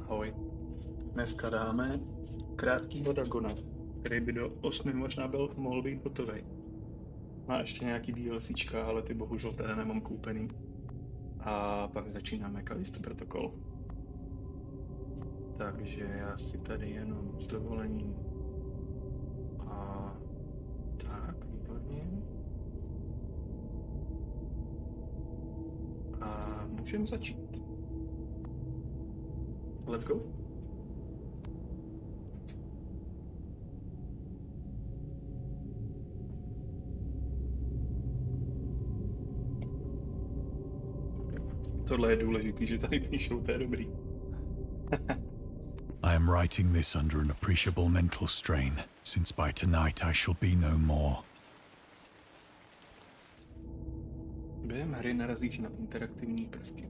Ahoj. Dneska dáme krátkýho Dagona, který by do 8 možná mohl být hotový. Má ještě nějaký DLCčka, ale ty bohužel teda nemám koupený. A pak začínáme Callisto protokol. Takže já si tady jenom s dovolením. A tak, výborně. A můžeme začít. Let's go. Tohle je důležitý, že tady píšou, to je dobrý. I am writing this under an appreciable mental strain, since by tonight I shall be no more. Během hry narazíš na interaktivní prvky,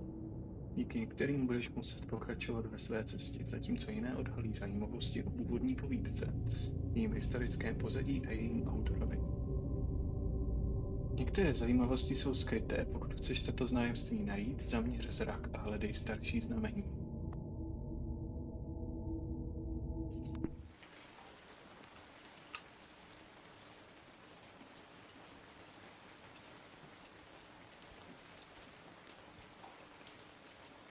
díky kterým budeš muset pokračovat ve své cestě, zatímco jiné odhalí zajímavosti o původní povídce, jejím historickém pozadí a jejím autorovi. Některé zajímavosti jsou skryté, pokud chceš tato znajomství najít, zaměř zrak a hledej starší znamení.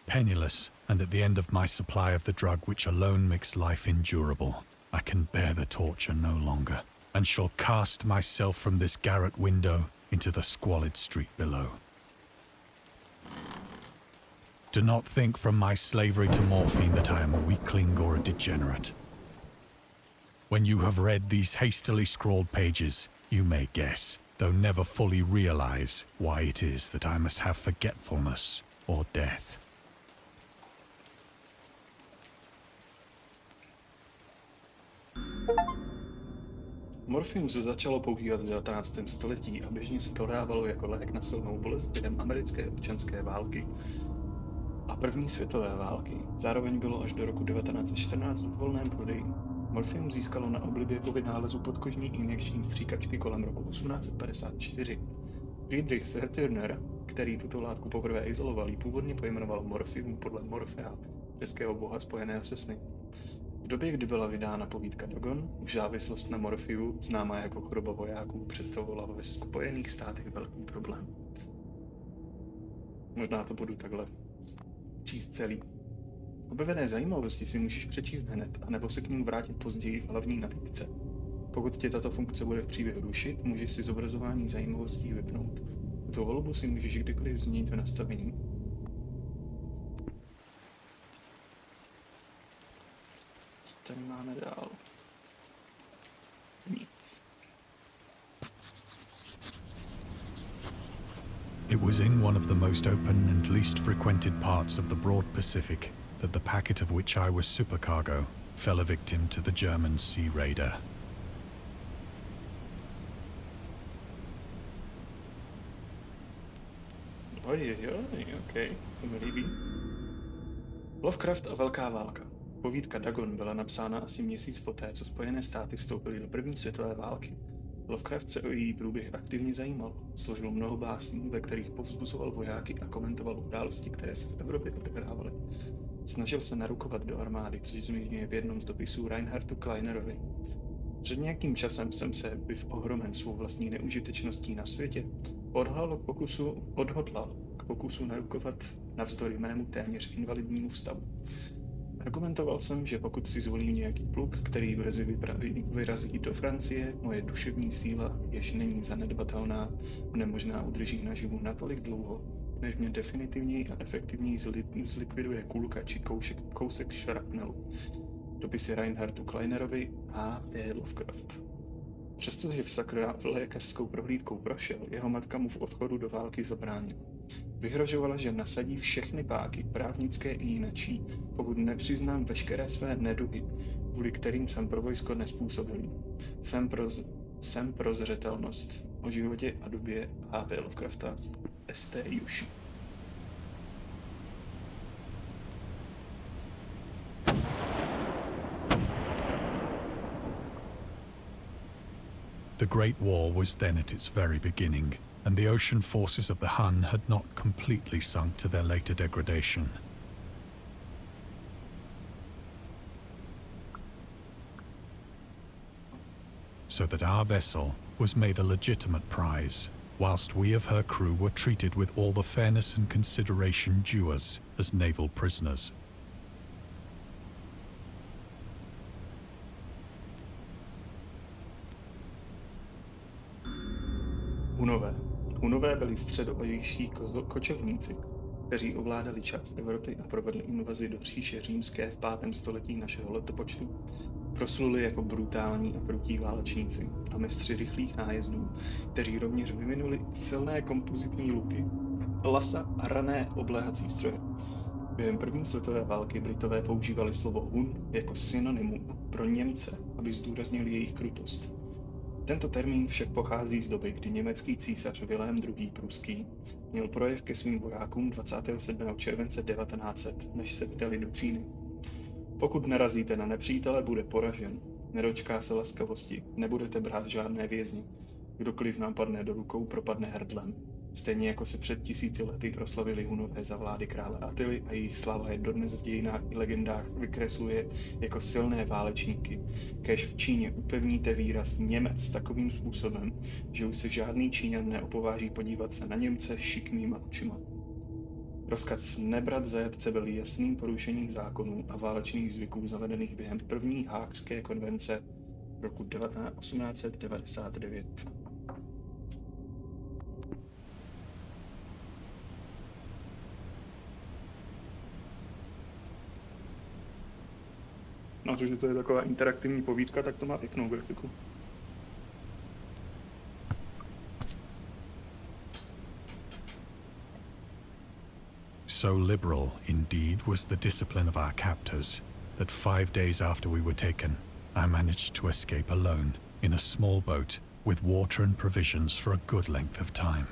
Penniless, and at the end of my supply of the drug which alone makes life endurable, I can bear the torture no longer, and shall cast myself from this garret window into the squalid street below. Do not think from my slavery to morphine that I am a weakling or a degenerate. When you have read these hastily scrawled pages, you may guess, though never fully realize, why it is that I must have forgetfulness or death. Morfium se začalo používat v 19. století a běžně se prodávalo jako lék na silnou bolest během americké občanské války a první světové války. Zároveň bylo až do roku 1914 v volném prodeji. Morfium získalo na oblibě po vynálezu podkožní injekční stříkačky kolem roku 1854. Friedrich Serturner, který tuto látku poprvé izoloval, ji původně pojmenoval morfium podle Morfea, českého boha spojeného se sny. V době, kdy byla vydána povídka Dagon, už závislost na morfiu, známá jako choroba vojáků, představovala ve Spojených státech velký problém. Možná to budu takhle číst celý. Objevené zajímavosti si můžeš přečíst hned, anebo se k ním vrátit později v hlavní nabídce. Pokud tě tato funkce bude v příběhu rušit, můžeš si zobrazování zajímavostí vypnout. Tuto volbu si můžeš kdykoliv změnit v nastavení. Co tady máme dál? Nic. It was in one of the most open and least frequented parts of the broad Pacific that the packet of which I was supercargo fell a victim to the German sea raider. Okej, se mi líbí. Lovecraft a Velká válka. Povídka Dagon byla napsána asi měsíc poté, co Spojené státy vstoupily do první světové války. Lovecraft se o její průběh aktivně zajímal. Složil mnoho básní, ve kterých povzbuzoval vojáky a komentoval události, které se v Evropě odehrávaly. Snažil se narukovat do armády, což zmiňuje v jednom z dopisů Reinhardu Kleinerovi. Před nějakým časem jsem se, byv ohromen svou vlastní neužitečností na světě, odhodlal k pokusu narukovat navzdory mému téměř invalidnímu stavu. Argumentoval jsem, že pokud si zvolím nějaký pluk, který brzy vyrazí do Francie, moje duševní síla, jež není zanedbatelná, mne možná udrží naživu natolik dlouho, než mě definitivněji a efektivněji zlikviduje kulka či kousek šrapnelu. Dopisy Reinhardu Kleinerovi a P. Lovecraft. Přestože v lékařskou prohlídkou prošel, jeho matka mu v odchodu do války zabránila. Vyhrožovala, že nasadí všechny páky, právnické i jinačí, pokud nepřiznám veškeré své neduhy, kvůli kterým jsem pro vojsko nespůsobilý. Jsem pro zřetelnost o životě a době H.P. Lovecrafta S.T. Juši. The Great War was then at its very beginning, and the ocean forces of the Hun had not completely sunk to their later degradation. so that our vessel was made a legitimate prize, whilst we of her crew were treated with all the fairness and consideration due us as naval prisoners. Hunové byli středoazijští kočovníci, kteří ovládali část Evropy a provedli invazi do říše římské v 5. století našeho letopočtu. Prosluli jako brutální a krutí válečníci a mistři rychlých nájezdů, kteří rovněž vyvinuli silné kompozitní luky, lasa a rané obléhací stroje. Během první světové války Britové používali slovo Hun jako synonymum pro Němce, aby zdůraznili jejich krutost. Tento termín však pochází z doby, kdy německý císař Vilém II. Pruský měl projev ke svým vojákům 27. července 1900, než se vydali do Číny. Pokud narazíte na nepřítele, bude poražen. Nedočká se laskavosti, nebudete brát žádné vězni. Kdokoliv nám padne do rukou, propadne hrdlem. Stejně jako se před 1000 lety proslavili Hunové za vlády krále Attily a jejich sláva je dodnes v dějinách i legendách vykresluje jako silné válečníky. Kéž v Číně upevníte výraz Němec takovým způsobem, že už se žádný Číňan neopováží podívat se na Němce šikmýma očima. Rozkaz nebrat zajatce byl jasným porušením zákonů a válečných zvyků zavedených během první Haagské konvence roku 1899. Na to, že to je taková interaktivní povídka, tak to má pěknou grafiku. So liberal, indeed, was the discipline of our captors, that 5 days after we were taken, I managed to escape alone in a small boat with water and provisions for a good length of time.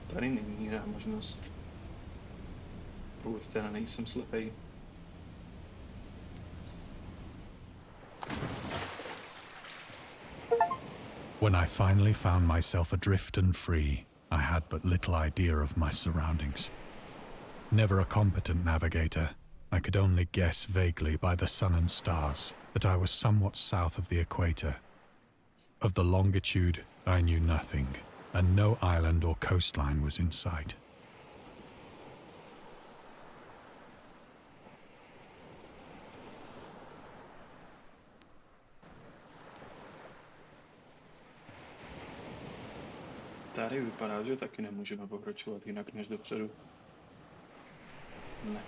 Tady není jiná možnost. Pokud teda nejsem slepej. When I finally found myself adrift and free, I had but little idea of my surroundings. Never a competent navigator, I could only guess vaguely by the sun and stars that I was somewhat south of the equator. Of the longitude, I knew nothing, and no island or coastline was in sight. Tady vypadá, že taky nemůžeme pokračovat jinak než dopředu. Ne.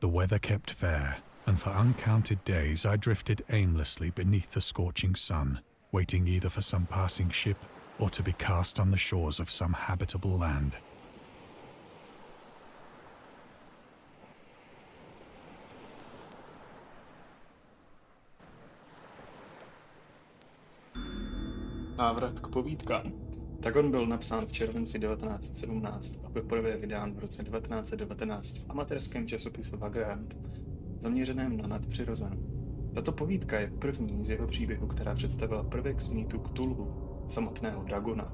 The weather kept fair, and for uncounted days I drifted aimlessly beneath the scorching sun, waiting either for some passing ship or to be cast on the shores of some habitable land. Návrat k povídkám. Dagon byl napsán v červenci 1917 a poprvé vydán v roce 1919 v amatérském časopise Vagrant, zaměřeném na nadpřirozené. Tato povídka je první z jeho příběhů, která představila prvek z mýtu Cthulhu, samotného Dagona.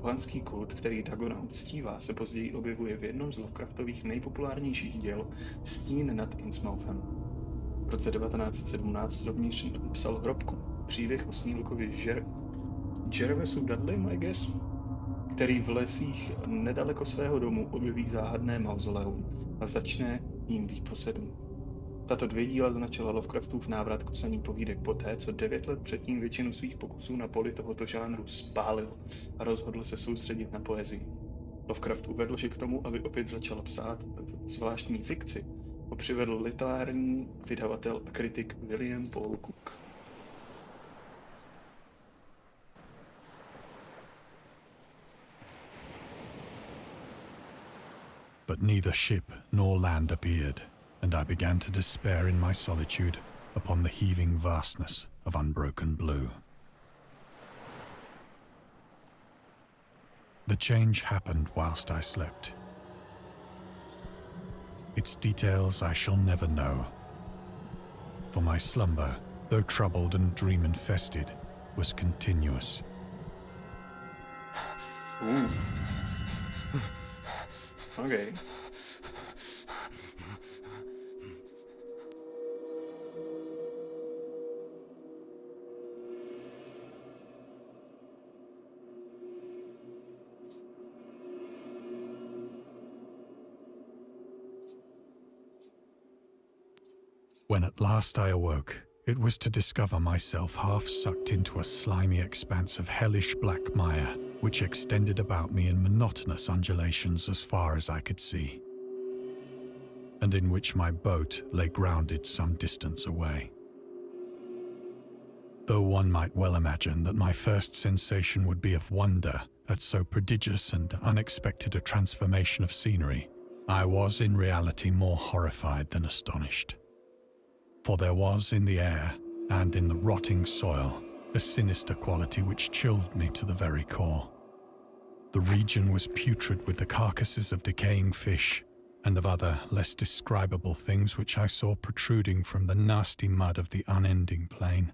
Pohanský kult, který Dagona uctívá, se později objevuje v jednom z Lovecraftových nejpopulárnějších děl Stín nad Innsmouthem. V roce 1917 rovněž napsal Hrobku, příběh o snílkovi Jervesu Dudleym, I guess, který v lesích nedaleko svého domu objeví záhadné mauzoleum a začne jím být posedlý. Tato 2 díla značila Lovecraftův návrat k psaní povídek poté, co 9 let předtím většinu svých pokusů na poli tohoto žánru spálil a rozhodl se soustředit na poezii. Lovecraft uvedl, že k tomu, aby opět začal psát zvláštní fikci, ho přivedl literární vydavatel a kritik William Paul Cook. But neither ship nor land appeared, and I began to despair in my solitude upon the heaving vastness of unbroken blue. The change happened whilst I slept. Its details I shall never know, for my slumber, though troubled and dream-infested, was continuous. OK. When at last I awoke, it was to discover myself half sucked into a slimy expanse of hellish black mire, which extended about me in monotonous undulations as far as I could see, and in which my boat lay grounded some distance away. Though one might well imagine that my first sensation would be of wonder at so prodigious and unexpected a transformation of scenery, I was in reality more horrified than astonished. For there was in the air and in the rotting soil a sinister quality which chilled me to the very core. The region was putrid with the carcasses of decaying fish and of other less describable things which I saw protruding from the nasty mud of the unending plain.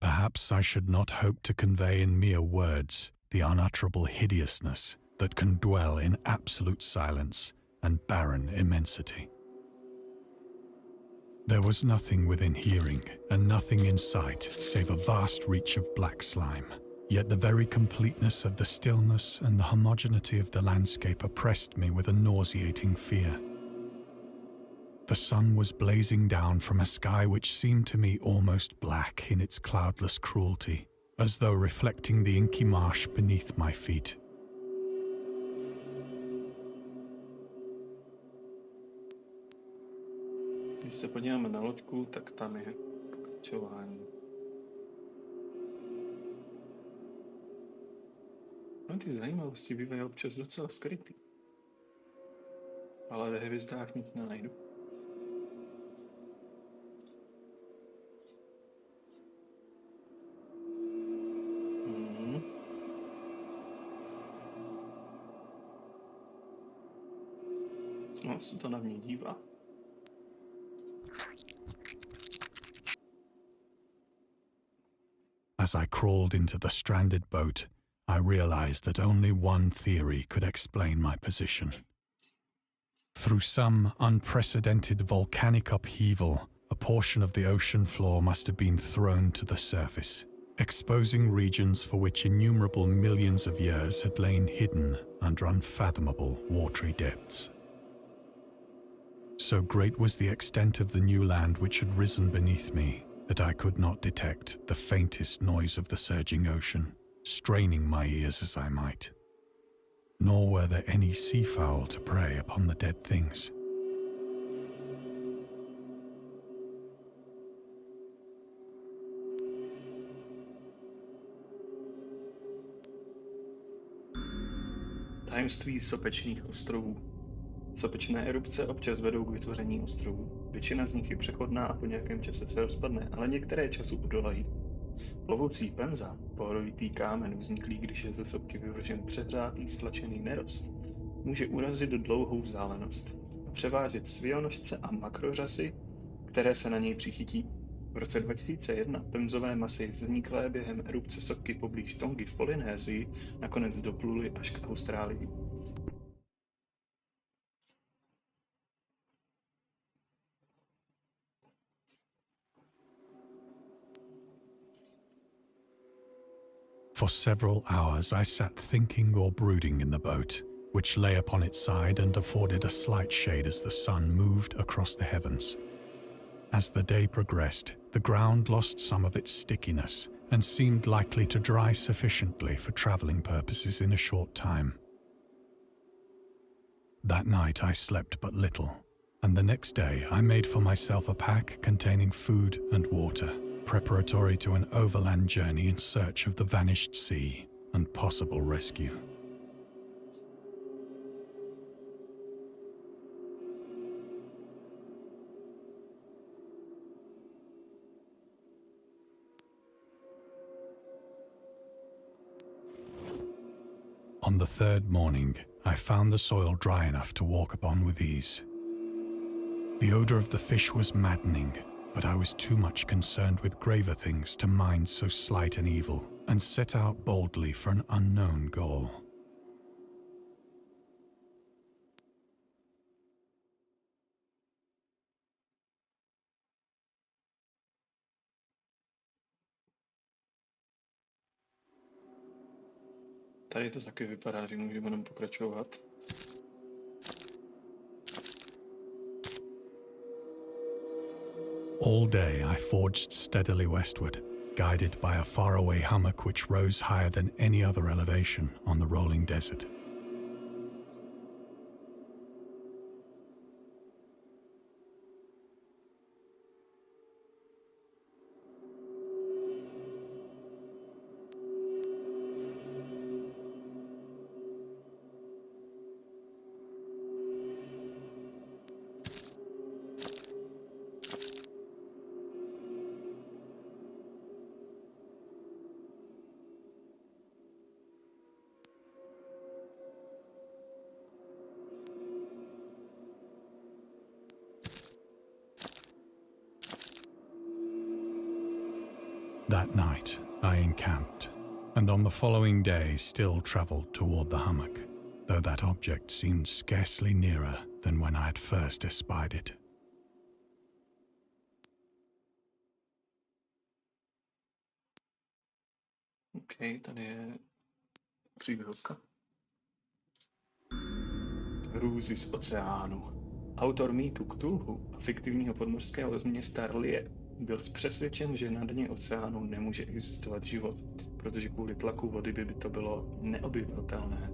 Perhaps I should not hope to convey in mere words the unutterable hideousness that can dwell in absolute silence and barren immensity. There was nothing within hearing and nothing in sight save a vast reach of black slime, yet the very completeness of the stillness and the homogeneity of the landscape oppressed me with a nauseating fear. The sun was blazing down from a sky which seemed to me almost black in its cloudless cruelty, as though reflecting the inky marsh beneath my feet. Když se podíváme na loďku, tak tam je kapčování. No, ty zajímavosti bývají občas docela skrytý. Ale ve hvězdách nic nenajdu. No, se to na mě dívá. As I crawled into the stranded boat, I realized that only one theory could explain my position. Through some unprecedented volcanic upheaval, a portion of the ocean floor must have been thrown to the surface, exposing regions for which innumerable millions of years had lain hidden under unfathomable watery depths. So great was the extent of the new land which had risen beneath me that I could not detect the faintest noise of the surging ocean, straining my ears as I might. Nor were there any seafowl to prey upon the dead things. Tajemství sopečných ostrovů. Sopečné erupce občas vedou k vytvoření ostrovů. Většina z nich je přechodná a po nějakém čase se rozpadne, ale některé času odolají. Plovoucí pemza, pohorovitý kámen vzniklý, když je ze sopky vyvržen přehřátý stlačený nerost, může urazit dlouhou vzdálenost a převážet svionožce a makrořasy, které se na něj přichytí. V roce 2001 pemzové masy vzniklé během erupce sopky poblíž Tongy v Polynésii nakonec dopluly až k Austrálii. For several hours I sat thinking or brooding in the boat, which lay upon its side and afforded a slight shade as the sun moved across the heavens. As the day progressed, the ground lost some of its stickiness and seemed likely to dry sufficiently for traveling purposes in a short time. That night I slept but little, and the next day I made for myself a pack containing food and water, preparatory to an overland journey in search of the vanished sea and possible rescue. On the third morning, I found the soil dry enough to walk upon with ease. The odor of the fish was maddening, but I was too much concerned with graver things to mind so slight an evil and set out boldly for an unknown goal. Tady to taky vypadá, že můžeme jenom pokračovat. All day I forged steadily westward, guided by a faraway hummock which rose higher than any other elevation on the rolling desert. That night, I encamped, and on the following day still travelled toward the hummock, though that object seemed scarcely nearer than when I had first espied it. OK, tady je příběhovka. Hrůzy z oceánu. Autor mýtu Cthulhu a fiktivního podmořského města Rlie byl přesvědčen, že na dně oceánu nemůže existovat život, protože kvůli tlaku vody by to bylo neobjevitelné.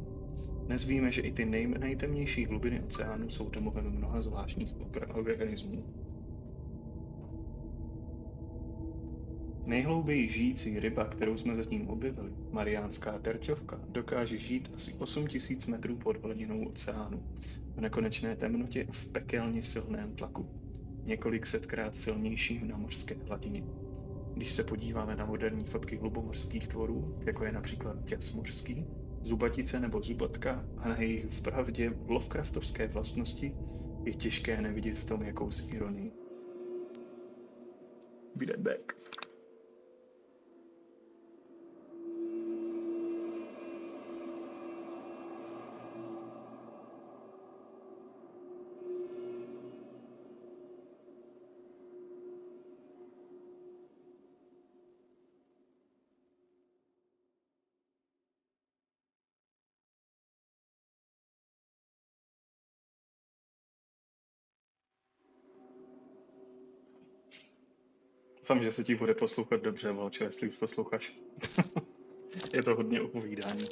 Dnes víme, že i ty nejtemnější hlubiny oceánu jsou domovem mnoha zvláštních organismů. Nejhlouběji žijící ryba, kterou jsme zatím objevili, mariánská terčovka, dokáže žít asi 8000 metrů pod hladinou oceánu, v nekonečné temnotě a v pekelně silném tlaku, několik setkrát silnějším na mořské hladině. Když se podíváme na moderní fotky hlubomorských tvorů, jako je například děs mořský, zubatice nebo zubatka a na jejich vpravdě Lovecraftovské vlastnosti, je těžké nevidět v tom jakousi ironii. Be right back. Doufám, že se ti bude poslouchat dobře, Valčo, jestli už posloucháš. Je to hodně opovídání.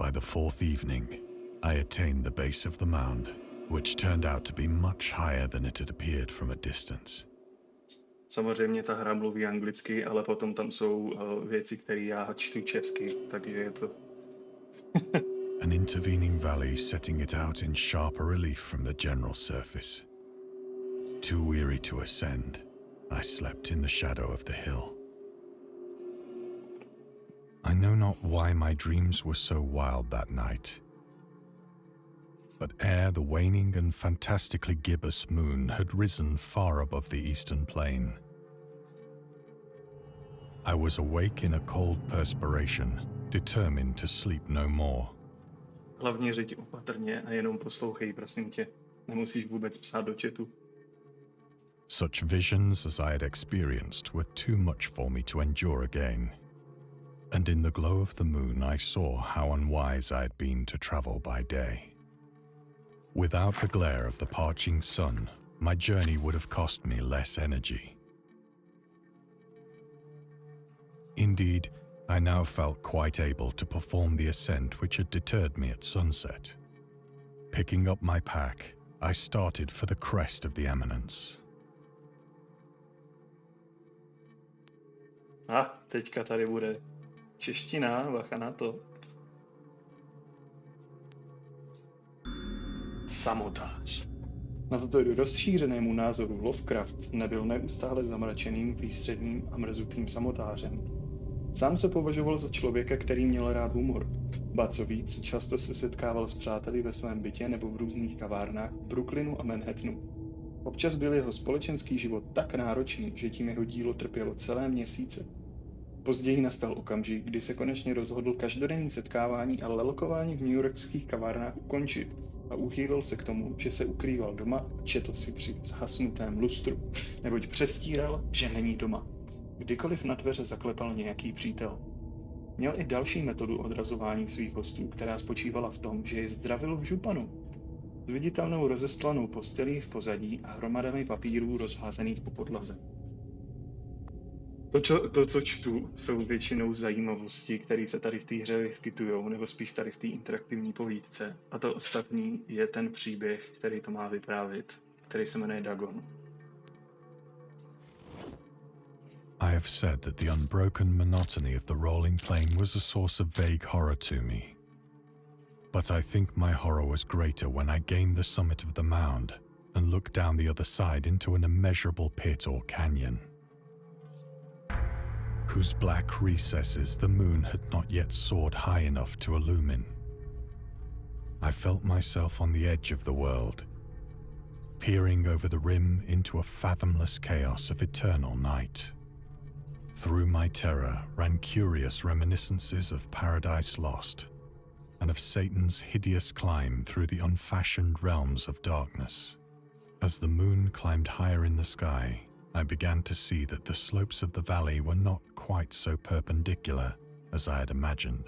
By the fourth evening, I attained the base of the mound, which turned out to be much higher than it had appeared from a distance. Samozřejmě ta hra mluví anglicky, ale potom tam jsou věci, které já čtu česky, takže je to... An intervening valley setting it out in sharper relief from the general surface. Too weary to ascend, I slept in the shadow of the hill. I know not why my dreams were so wild that night. But ere the waning and fantastically gibbous moon had risen far above the eastern plain, I was awake in a cold perspiration, determined to sleep no more. Hlavně řiď opatrně a jenom poslouchej, prosím tě. Nemusíš vůbec psát do chatu. Such visions as I had experienced were too much for me to endure again. And in the glow of the moon I saw how unwise I had been to travel by day. Without the glare of the parching sun, my journey would have cost me less energy. Indeed, I now felt quite able to perform the ascent which had deterred me at sunset. Picking up my pack, I started for the crest of the eminence. Teďka tady bude čeština, bacha na to. Samotář. Navzdory rozšířenému názoru Lovecraft nebyl neustále zamračeným, výstředním a mrzutým samotářem. Sám se považoval za člověka, který měl rád humor. Ba co víc, často se setkával s přáteli ve svém bytě nebo v různých kavárnách v Brooklynu a Manhattanu. Občas byl jeho společenský život tak náročný, že tím jeho dílo trpělo celé měsíce. Později nastal okamžik, kdy se konečně rozhodl každodenní setkávání a lelkování v newyorských kavárnách ukončit a uchýlil se k tomu, že se ukrýval doma a četl si při zhasnutém lustru, neboť přestíral, že není doma. Kdykoliv na dveře zaklepal nějaký přítel. Měl i další metodu odrazování svých hostů, která spočívala v tom, že je zdravil v županu. S viditelnou rozestlanou postelí v pozadí a hromadami papírů rozházených po podlaze. To, co čtu, jsou většinou zajímavosti, které se tady v té hře vyskytují, nebo spíš tady v té interaktivní povídce. A to ostatní je ten příběh, který to má vyprávět, který se jmenuje Dagon. I have said that the unbroken monotony of the rolling plain was a source of vague horror to me. But I think my horror was greater when I gained the summit of the mound and looked down the other side into an immeasurable pit or canyon, whose black recesses the moon had not yet soared high enough to illumine. I felt myself on the edge of the world, peering over the rim into a fathomless chaos of eternal night. Through my terror ran curious reminiscences of Paradise Lost and of Satan's hideous climb through the unfashioned realms of darkness. As the moon climbed higher in the sky, I began to see that the slopes of the valley were not quite so perpendicular as I had imagined.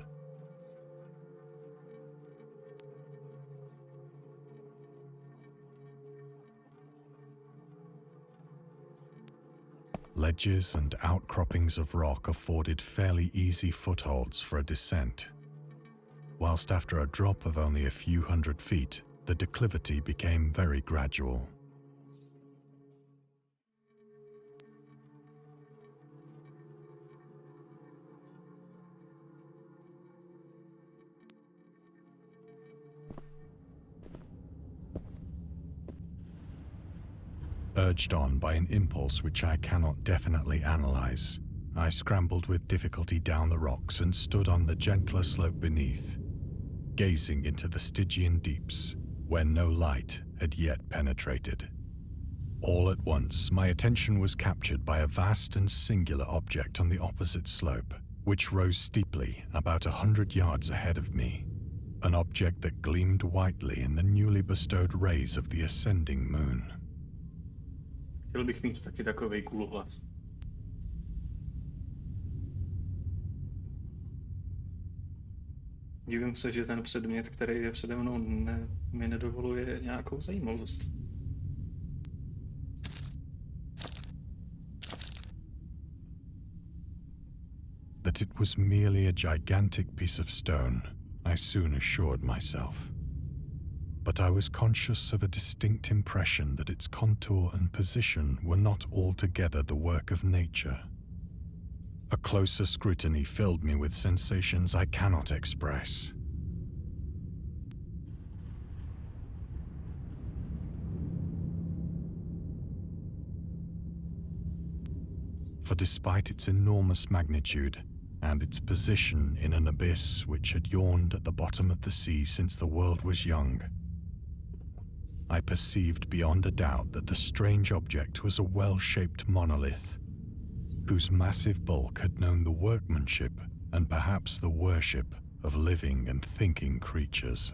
Ledges and outcroppings of rock afforded fairly easy footholds for a descent, whilst after a drop of only a few hundred feet, the declivity became very gradual. Urged on by an impulse which I cannot definitely analyze, I scrambled with difficulty down the rocks and stood on the gentler slope beneath, gazing into the Stygian deeps, where no light had yet penetrated. All at once, my attention was captured by a vast and singular object on the opposite slope, which rose steeply about 100 yards ahead of me, an object that gleamed whitely in the newly bestowed rays of the ascending moon. Chtěl bych mít taky takovej kulohlas. Divím se, že ten předmět, který je přede mnou, mi nedovoluje nějakou zajímavost. That it was merely a gigantic piece of stone, I soon assured myself. But I was conscious of a distinct impression that its contour and position were not altogether the work of nature. A closer scrutiny filled me with sensations I cannot express. For despite its enormous magnitude and its position in an abyss which had yawned at the bottom of the sea since the world was young, I perceived beyond a doubt that the strange object was a well-shaped monolith, whose massive bulk had known the workmanship and perhaps the worship of living and thinking creatures.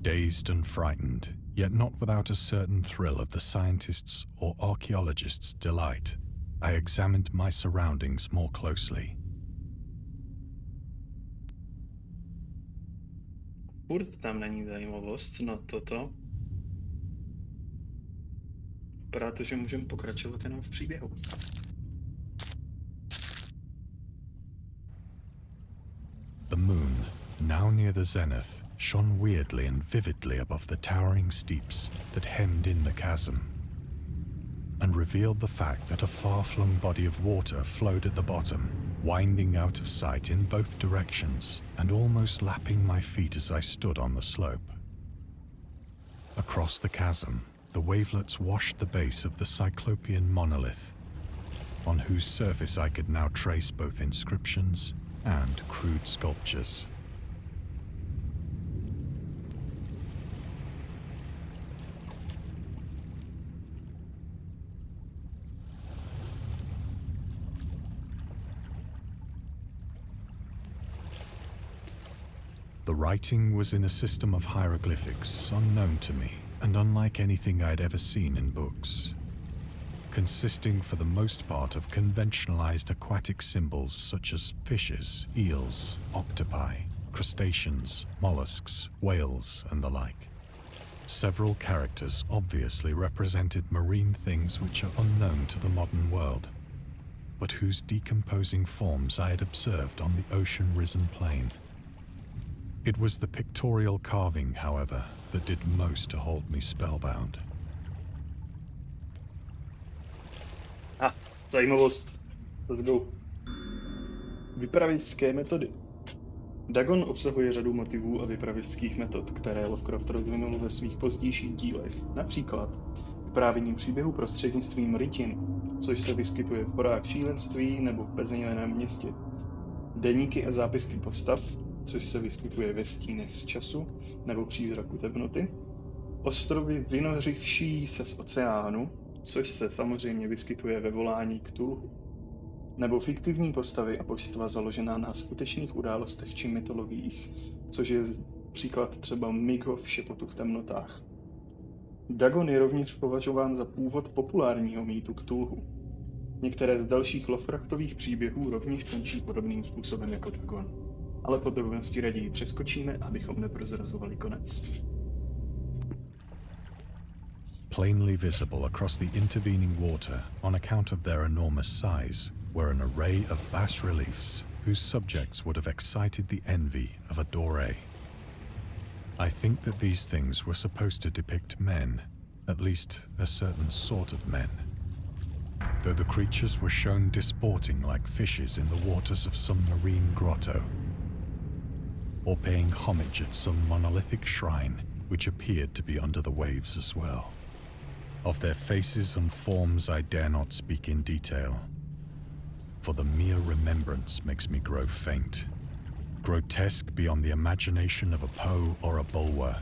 Dazed and frightened, yet not without a certain thrill of the scientist's or archaeologist's delight, I examined my surroundings more closely. Furt tam není zajímavost na toto. Vypadá to, že můžeme pokračovat jenom v příběhu. The moon, now near the zenith, shone weirdly and vividly above the towering steeps that hemmed in the chasm, and revealed the fact that a far-flung body of water flowed at the bottom, winding out of sight in both directions and almost lapping my feet as I stood on the slope. Across the chasm, the wavelets washed the base of the Cyclopean monolith, on whose surface I could now trace both inscriptions and crude sculptures. The writing was in a system of hieroglyphics unknown to me and unlike anything I'd ever seen in books, consisting for the most part of conventionalized aquatic symbols such as fishes, eels, octopi, crustaceans, mollusks, whales, and the like. Several characters obviously represented marine things which are unknown to the modern world, but whose decomposing forms I had observed on the ocean-risen plain. It was the pictorial carving, however, that did most to hold me spellbound. Zajímavost. Let's go. Vypravěčské metody. Dagon obsahuje řadu motivů a vypravěčských metod, které Lovecraft rozvinul ve svých pozdějších dílech. Například vyprávění příběhu prostřednictvím rytin, což se vyskytuje v horách šílenství nebo v bezejmenném městě. Deníky a zápisky postav, což se vyskytuje ve stínech z času nebo přízraku temnoty. Ostrovy vynořivší se z oceánu, což se samozřejmě vyskytuje ve volání Cthulhu. Nebo fiktivní postavy a božstva založená na skutečných událostech či mytologiích, což je příklad třeba Migov šepotu v temnotách. Dagon je rovněž považován za původ populárního mýtu Cthulhu. Některé z dalších Lovecraftových příběhů rovněž končí podobným způsobem jako Dagon. Ale podrobnosti raději přeskočíme, abychom neprozrazovali konec. Plainly visible across the intervening water on account of their enormous size were an array of bas-reliefs whose subjects would have excited the envy of a doré. I think that these things were supposed to depict men, at least a certain sort of men, though the creatures were shown disporting like fishes in the waters of some marine grotto, or paying homage at some monolithic shrine which appeared to be under the waves as well. Of their faces and forms I dare not speak in detail, for the mere remembrance makes me grow faint, grotesque beyond the imagination of a Poe or a Bulwer.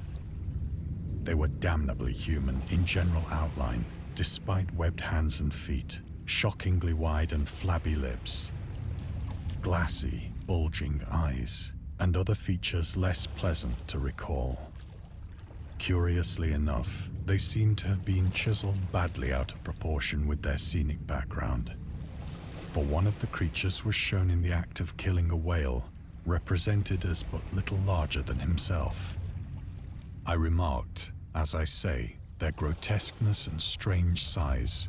They were damnably human in general outline, despite webbed hands and feet, shockingly wide and flabby lips, glassy, bulging eyes, and other features less pleasant to recall. Curiously enough, they seem to have been chiseled badly out of proportion with their scenic background, for one of the creatures was shown in the act of killing a whale, represented as but little larger than himself. I remarked, as I say, their grotesqueness and strange size,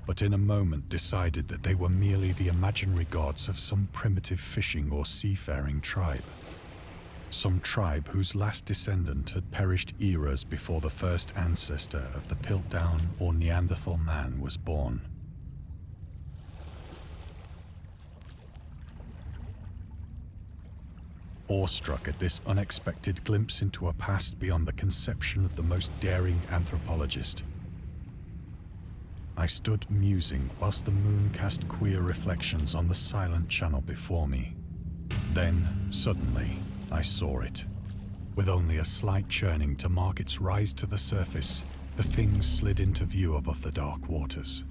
but in a moment decided that they were merely the imaginary gods of some primitive fishing or seafaring tribe. Some tribe whose last descendant had perished eras before the first ancestor of the Piltdown or Neanderthal man was born. Awestruck at this unexpected glimpse into a past beyond the conception of the most daring anthropologist, I stood musing whilst the moon cast queer reflections on the silent channel before me. Then, suddenly, I saw it. With only a slight churning to mark its rise to the surface, the thing slid into view above the dark waters.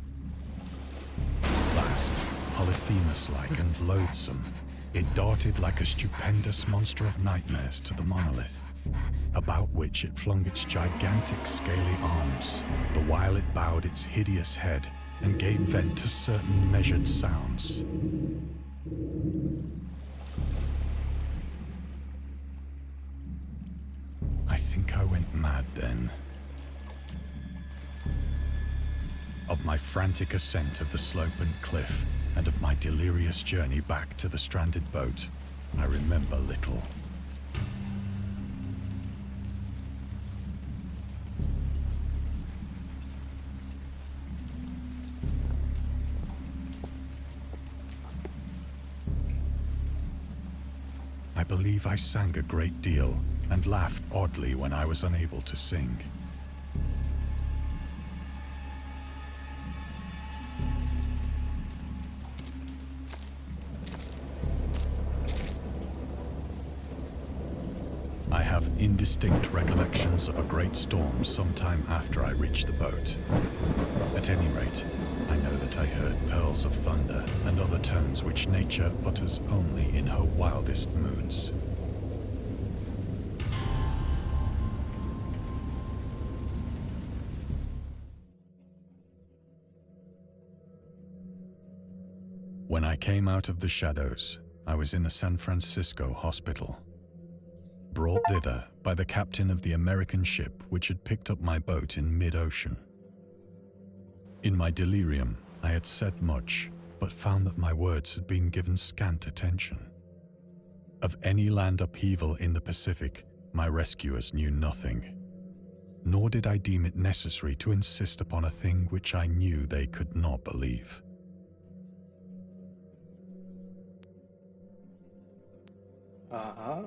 Vast, Polyphemus-like and loathsome, it darted like a stupendous monster of nightmares to the monolith, about which it flung its gigantic scaly arms, the while it bowed its hideous head and gave vent to certain measured sounds. I think I went mad then. Of my frantic ascent of the slope and cliff, and of my delirious journey back to the stranded boat, I remember little. I believe I sang a great deal and laughed oddly when I was unable to sing. I have indistinct recollections of a great storm sometime after I reached the boat. At any rate, I know that I heard pearls of thunder and other tones which nature utters only in her wildest moods. When I came out of the shadows, I was in a San Francisco hospital, brought thither by the captain of the American ship which had picked up my boat in mid-ocean. In my delirium, I had said much, but found that my words had been given scant attention. Of any land upheaval in the Pacific, my rescuers knew nothing, nor did I deem it necessary to insist upon a thing which I knew they could not believe. Aha.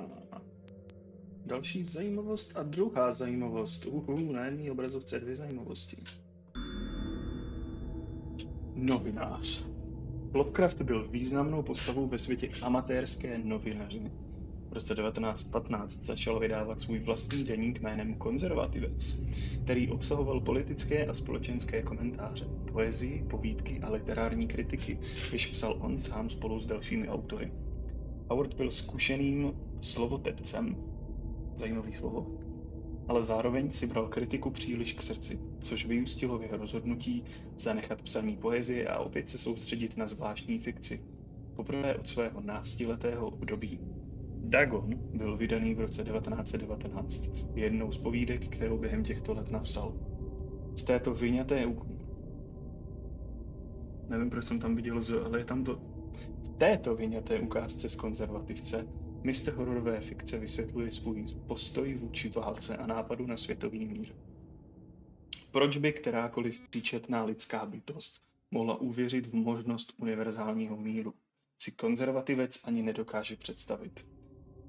Další zajímavost a druhá zajímavost. Na jedné obrazovce 2 zajímavosti. Novinář. Lovecraft byl významnou postavou ve světě amatérské novinařiny. V roce 1915 začal vydávat svůj vlastní deník jménem Konzervativec, který obsahoval politické a společenské komentáře, poezii, povídky a literární kritiky, jež psal on sám spolu s dalšími autory. Howard byl zkušeným slovotepcem, zajímavý slovo, ale zároveň si bral kritiku příliš k srdci, což vyústilo v jeho rozhodnutí zanechat psaní poezie a opět se soustředit na zvláštní fikci. Poprvé od svého náctiletého období. Dagon byl vydaný v roce 1919, jednou z povídek, kterou během těchto let napsal. Z této vyňaté nevím, proč jsem tam viděl ale je tam v této vyňaté ukázce z Konzervativce mistr hororové fikce vysvětluje svůj postoj vůči válce a nápadu na světový mír. Proč by kterákoliv příčetná lidská bytost mohla uvěřit v možnost univerzálního míru, si konzervativec ani nedokáže představit.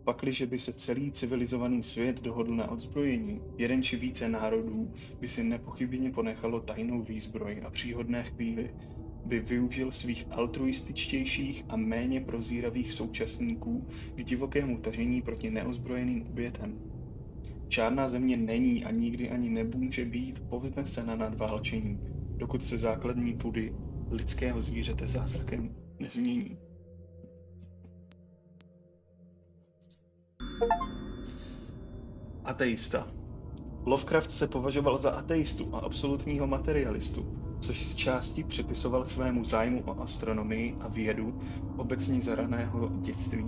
Pakliže by se celý civilizovaný svět dohodl na odzbrojení, jeden či více národů by si nepochybně ponechalo tajnou výzbroj a příhodné chvíli by využil svých altruističtějších a méně prozíravých současníků k divokému tažení proti neozbrojeným obětem. Žádná země není a nikdy ani nemůže být povznesena nad válčením, dokud se základní pudy lidského zvířete zázrakem nezmění. Ateista. Lovecraft se považoval za ateistu a absolutního materialistu, což z části připisoval svému zájmu o astronomii a vědu obecně z raného dětství.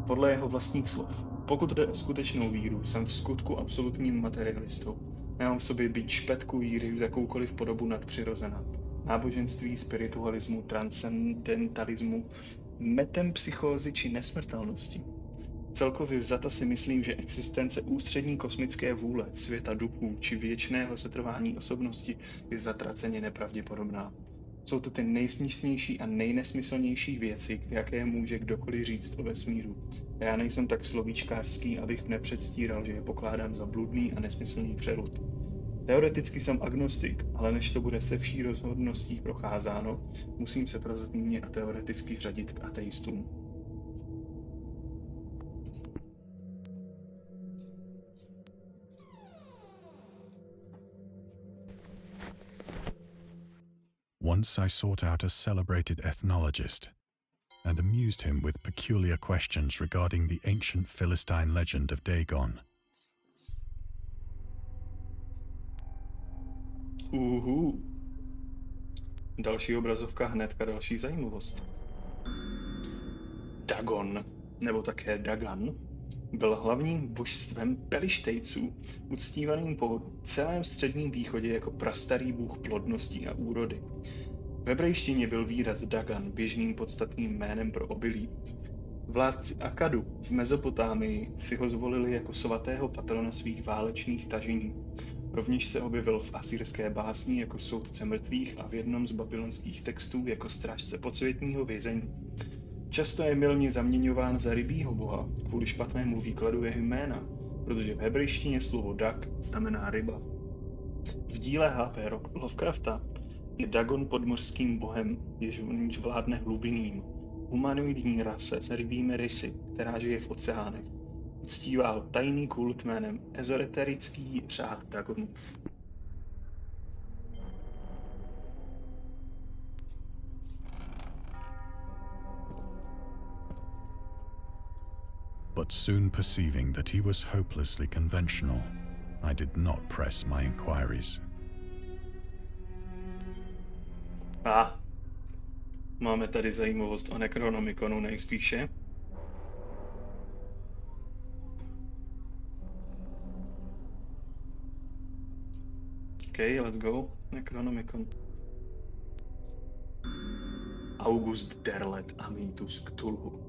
Podle jeho vlastních slov, pokud jde o skutečnou víru, jsem v skutku absolutním materialistou. Nemám v sobě být špetku víry v jakoukoliv podobu nadpřirozená. Náboženství, spiritualismu, transcendentalismu, metempsychózy či nesmrtelnosti. Celkově vzato si myslím, že existence ústřední kosmické vůle, světa duchů či věčného setrvání osobnosti je zatraceně nepravděpodobná. Jsou to ty nejsmíšnější a nejnesmyslnější věci, jaké může kdokoliv říct o vesmíru. A já nejsem tak slovíčkářský, abych nepředstíral, že je pokládám za bludný a nesmyslný přelud. Teoreticky jsem agnostik, ale než to bude se vší rozhodností procházáno, musím se prozatím a teoreticky řadit k ateistům. Once I sought out a celebrated ethnologist and amused him with peculiar questions regarding the ancient Philistine legend of Dagon. Další obrazovka, hnedka další zajímavost. Dagon, nebo také Dagan, byl hlavním božstvem Pelištejců, uctívaným po celém středním východě jako prastarý bůh plodnosti a úrody. V hebrejštině byl výraz Dagan běžným podstatným jménem pro obilí. Vládci Akadu v Mezopotámii si ho zvolili jako svatého patrona svých válečných tažení. Rovněž se objevil v asýrské básni jako soudce mrtvých a v jednom z babylonských textů jako strážce podsvětního vězení. Často je mylně zaměňován za rybího boha kvůli špatnému výkladu jeho jména, protože v hebrejštině slovo Dag znamená ryba. V díle H.P. Lovecrafta je Dagon podmořským bohem, jež vládne hlubiným, humanoidní rase s rybími rysy, která žije v oceánech. Uctívá ho tajný kult jménem ezoterický řád Dagonů. But soon perceiving that he was hopelessly conventional, I did not press my inquiries. Máme tady zajímavost o Necronomiconu nejspíše. OK, let's go. Necronomicon. August Derlet a mýtus Cthulhu.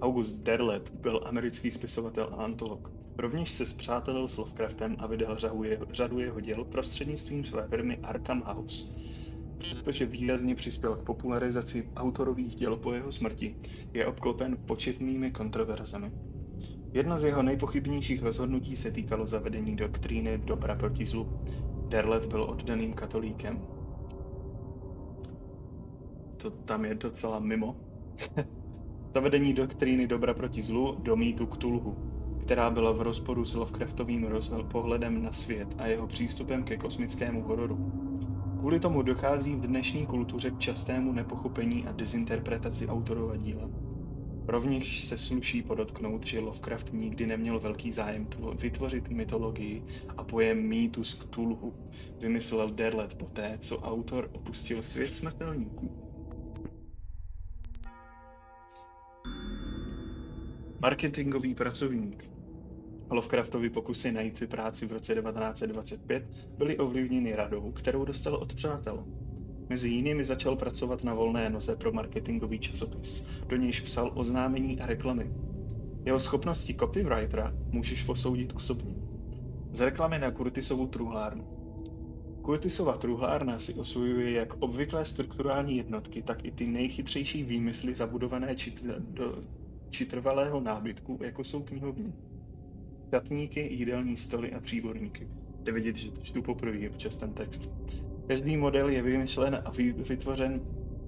August Derlet byl americký spisovatel a antolog. Rovněž se spřátelil s Lovecraftem a vydal řadu jeho děl prostřednictvím své firmy Arkham House. Přestože výrazně přispěl k popularizaci autorových děl po jeho smrti, je obklopen početnými kontroverzemi. Jedna z jeho nejpochybnějších rozhodnutí se týkalo zavedení doktríny dobra proti zlu. Derlet byl oddaným katolíkem. To tam je docela mimo. Zavedení doktríny dobra proti zlu do mýtu Cthulhu, která byla v rozporu s Lovecraftovým pohledem na svět a jeho přístupem ke kosmickému hororu. Kvůli tomu dochází v dnešní kultuře k častému nepochopení a dezinterpretaci autorova díla. Rovněž se sluší podotknout, že Lovecraft nikdy neměl velký zájem vytvořit mytologii a pojem mýtus Cthulhu vymyslel Derlet poté, co autor opustil svět smrtelníků. Marketingový pracovník. Lovecraftovy pokusy najít si práci v roce 1925 byly ovlivněny radou, kterou dostal od přátel. Mezi jinými začal pracovat na volné noze pro marketingový časopis, do nějž psal oznámení a reklamy. Jeho schopnosti copywritera můžeš posoudit osobně. Z reklamy na Curtisovu truhlárnu. Curtisova truhlárna si osvojuje jak obvyklé strukturální jednotky, tak i ty nejchytřejší výmysly zabudované či trvalého nábytku, jako jsou knihovny. Šatníky, jídelní stoly a příborníky. Jde vidět, že to čtu poprvé občas ten text. Každý model je vymyšlen a vytvořen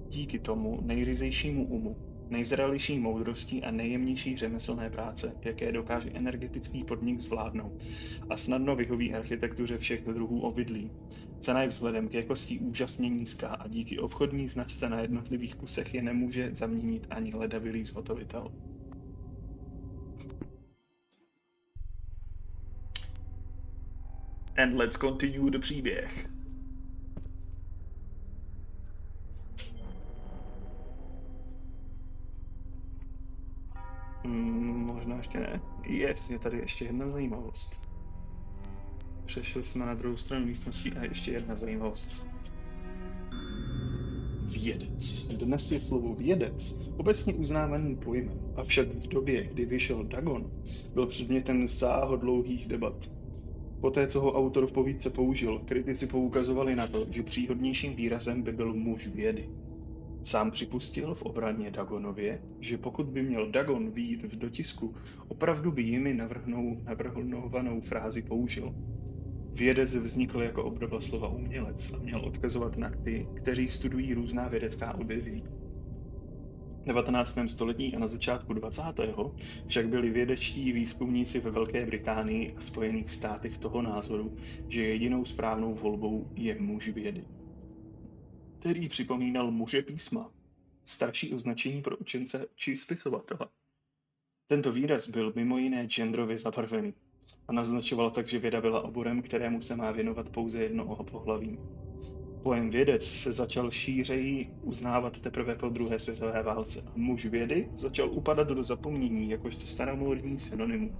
díky tomu nejryzejšímu umu, nejzralější moudrosti a nejjemnější řemeslné práce, jaké dokáže energetický podnik zvládnout a snadno vyhoví architektuře všech druhů obydlí. Cena je vzhledem k jakosti úžasně nízká a díky obchodní značce na jednotlivých kusech je nemůže zaměnit ani ledavilý zhotovitel. And let's continue the příběh. Možná ještě ne. Yes, je tady ještě jedna zajímavost. Přešli jsme na druhou stranu místnosti a ještě jedna zajímavost. Vědec. Dnes je slovo vědec obecně uznávaným pojmem, avšak v době, kdy vyšel Dagon, byl předmětem sáhodlouhých debat. Poté, co ho autor v povídce použil, kritici poukazovali na to, že příhodnějším výrazem by byl muž vědy. Sám připustil v obraně Dagonově, že pokud by měl Dagon vyjít v dotisku, opravdu by jimi navrhovanou frázi použil. Vědec vznikl jako obdoba slova umělec a měl odkazovat na ty, kteří studují různá vědecká odvětví. V 19. století a na začátku 20. však byli vědečtí výzkumníci ve Velké Británii a Spojených státech toho názoru, že jedinou správnou volbou je muž vědy, který připomínal muže písma, starší označení pro učence či spisovatele. Tento výraz byl mimo jiné genderově zabarvený a naznačoval tak, že věda byla oborem, kterému se má věnovat pouze jednoho pohlaví. Pojem vědec se začal šířeji uznávat teprve po druhé světové válce a muž vědy začal upadat do zapomnění jakožto staromódní synonymum.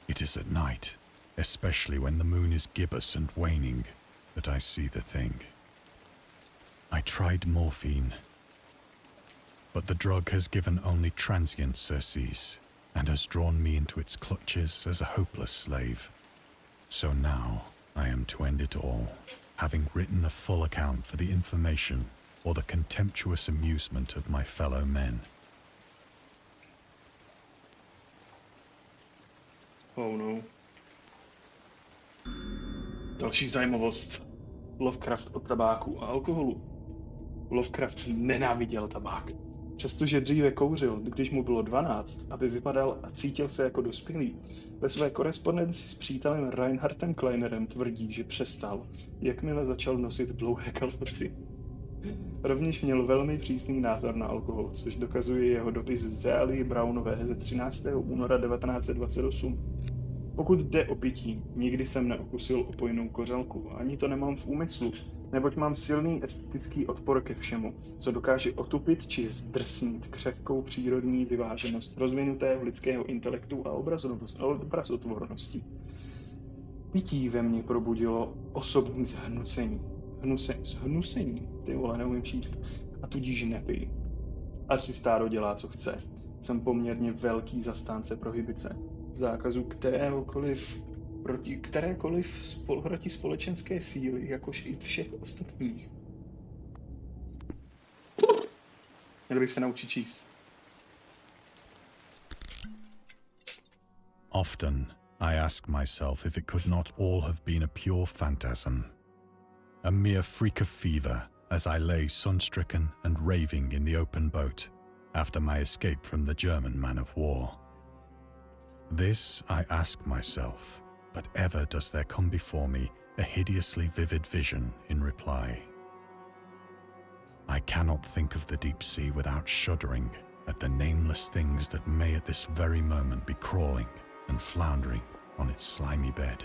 It is at night, especially when the moon is gibbous and waning, that I see the thing. I tried morphine, but the drug has given only transient surcease and has drawn me into its clutches as a hopeless slave. So now I am to end it all, having written a full account for the information or the contemptuous amusement of my fellow men. Oh no. Další zajímavost. Lovecraft o tabáku a alkoholu. Lovecraft nenáviděl tabák. Přestože dříve kouřil, když mu bylo 12, aby vypadal a cítil se jako dospělý, ve své korespondenci s přítelem Reinhardtem Kleinerem tvrdí, že přestal, jakmile začal nosit dlouhé kalhoty. Rovněž měl velmi přísný názor na alkohol, což dokazuje jeho dopis Zélie Brownové ze 13. února 1928. Pokud jde o pití, nikdy jsem neokusil opojnou kořalku, ani to nemám v úmyslu, neboť mám silný estetický odpor ke všemu, co dokáže otupit či zdrsnit křehkou přírodní vyváženost rozvinutého lidského intelektu a obrazotvornosti. Pití ve mně probudilo osobní zhnusení. Zhnusení? Ty vole, neumím číst. A tudíž nepij. Ať si stádo dělá, co chce. Jsem poměrně velký zastánce prohibice. Zákazu proti společenské síly, jakož i všech ostatních. Měl bych se naučit číst. Often, I ask myself if it could not all have been a pure phantasm. A mere freak of fever as I lay sun-stricken and raving in the open boat after my escape from the German man of war. This I ask myself, but ever does there come before me a hideously vivid vision in reply. I cannot think of the deep sea without shuddering at the nameless things that may at this very moment be crawling and floundering on its slimy bed,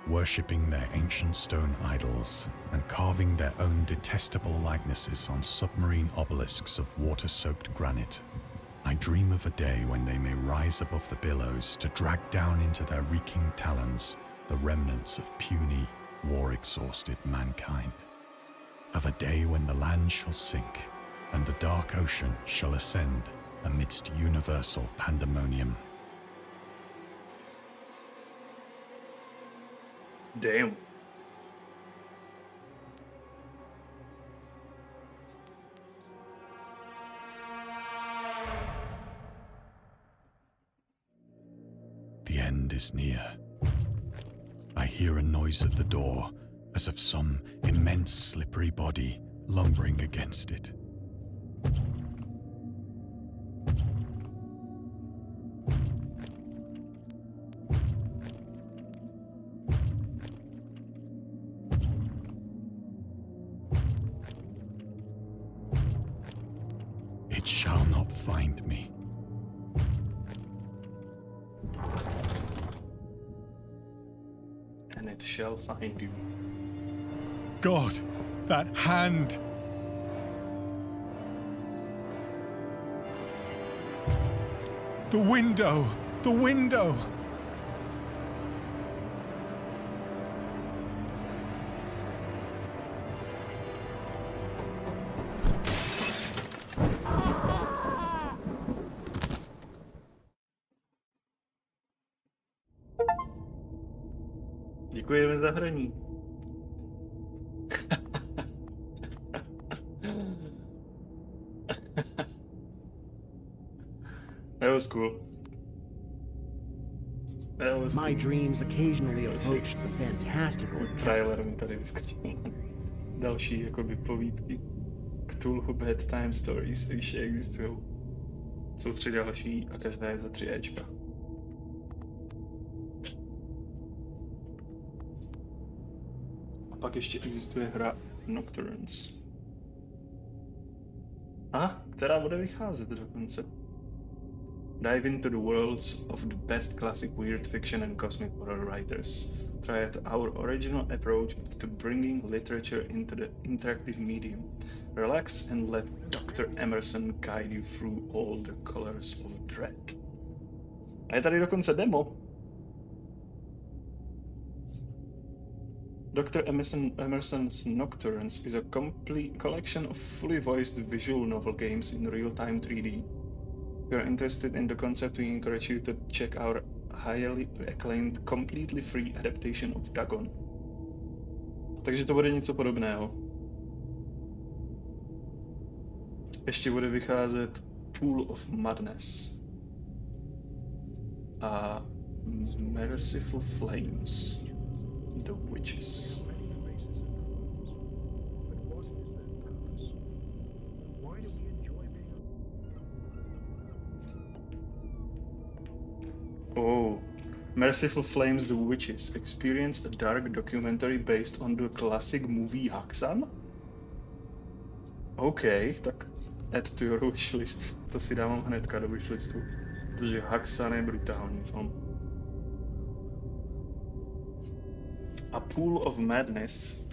worshipping their ancient stone idols and carving their own detestable likenesses on submarine obelisks of water-soaked granite. I dream of a day when they may rise above the billows to drag down into their reeking talons the remnants of puny, war-exhausted mankind. Of a day when the land shall sink and the dark ocean shall ascend amidst universal pandemonium. Damn. The end is near. I hear a noise at the door, as of some immense slippery body lumbering against it. It shall not find me. And it shall find you. God, that hand! The window! The window! Děkujeme za hraní. That was cool. That was My dreams occasionally approached the fantastical. Trailer mi tady vyskočil. Další jakoby povídky. Cthulhu Bedtime Stories ještě existují. Jsou 3 další a každá je za 3 Ečka. A pak ještě existuje hra Nocturnes. A která bude vycházet dokonce. Dive into the worlds of the best classic weird fiction and cosmic horror writers. Try out our original approach to bringing literature into the interactive medium. Relax and let Dr. Emerson guide you through all the colors of dread. A je tady dokonce demo. Dr. Emerson's Nocturnes is a complete collection of fully voiced visual novel games in real-time 3D. If you're interested in the concept, we encourage you to check our highly acclaimed, completely free adaptation of Dagon. Takže to bude něco podobného. Ještě bude vycházet Pool of Madness a Merciful Flames, The Witches. Oh, Merciful Flames, The Witches experienced a dark documentary based on the classic movie Haxan? OK, tak add to your wishlist. To si dávám hnedka do wishlistu. Protože Haxan je brutální film. A Pool of Madness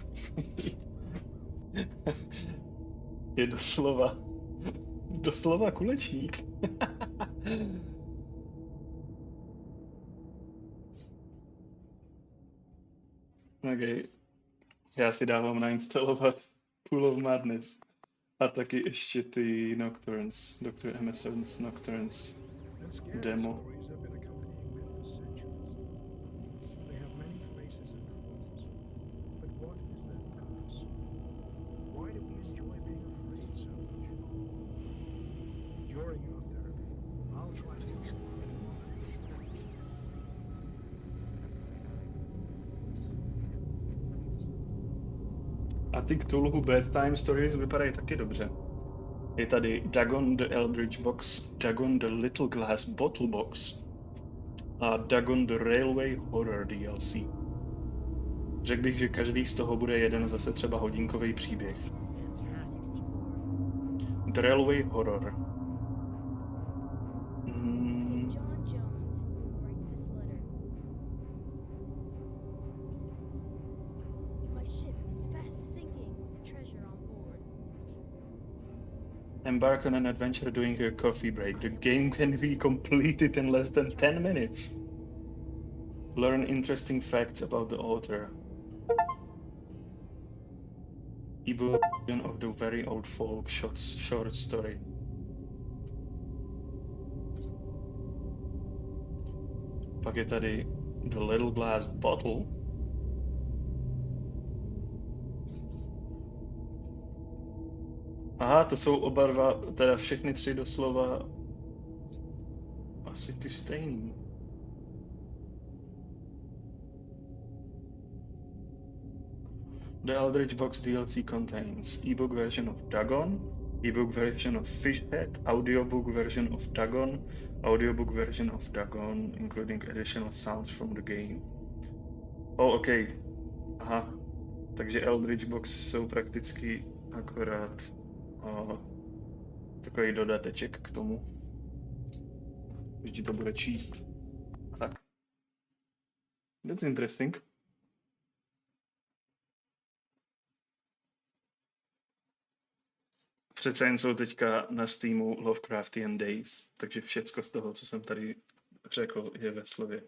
je doslova kulečník. OK, já si dávám nainstalovat Pool of Madness. A taky ještě ty Nocturnes, Dr. Emerson's Nocturnes demo. A ty Cthulhu Bedtime Stories vypadají taky dobře. Je tady Dagon the Eldritch Box, Dagon the Little Glass Bottle Box a Dagon the Railway Horror DLC. Řekl bych, že každý z toho bude jeden zase třeba hodinkový příběh. The Railway Horror. Embark on an adventure during your coffee break. The game can be completed in less than 10 minutes. Learn interesting facts about the author. Ebook of the very old folk short story. Pak je tady The Little Glass Bottle. Aha, to jsou oba dva, teda všechny tři doslova asi ty stejný. The Eldritch Box DLC contains ebook version of Dagon, ebook version of Fishhead, audiobook version of Dagon, audiobook version of Dagon, including additional sounds from the game. Oh, OK. Aha. Takže Eldritch Box jsou prakticky akorát takový dodateček k tomu. Když to bude číst. Tak. That's interesting. Přece jen jsou teďka na Steamu Lovecraftian Days, takže všecko z toho, co jsem tady řekl, je ve slově.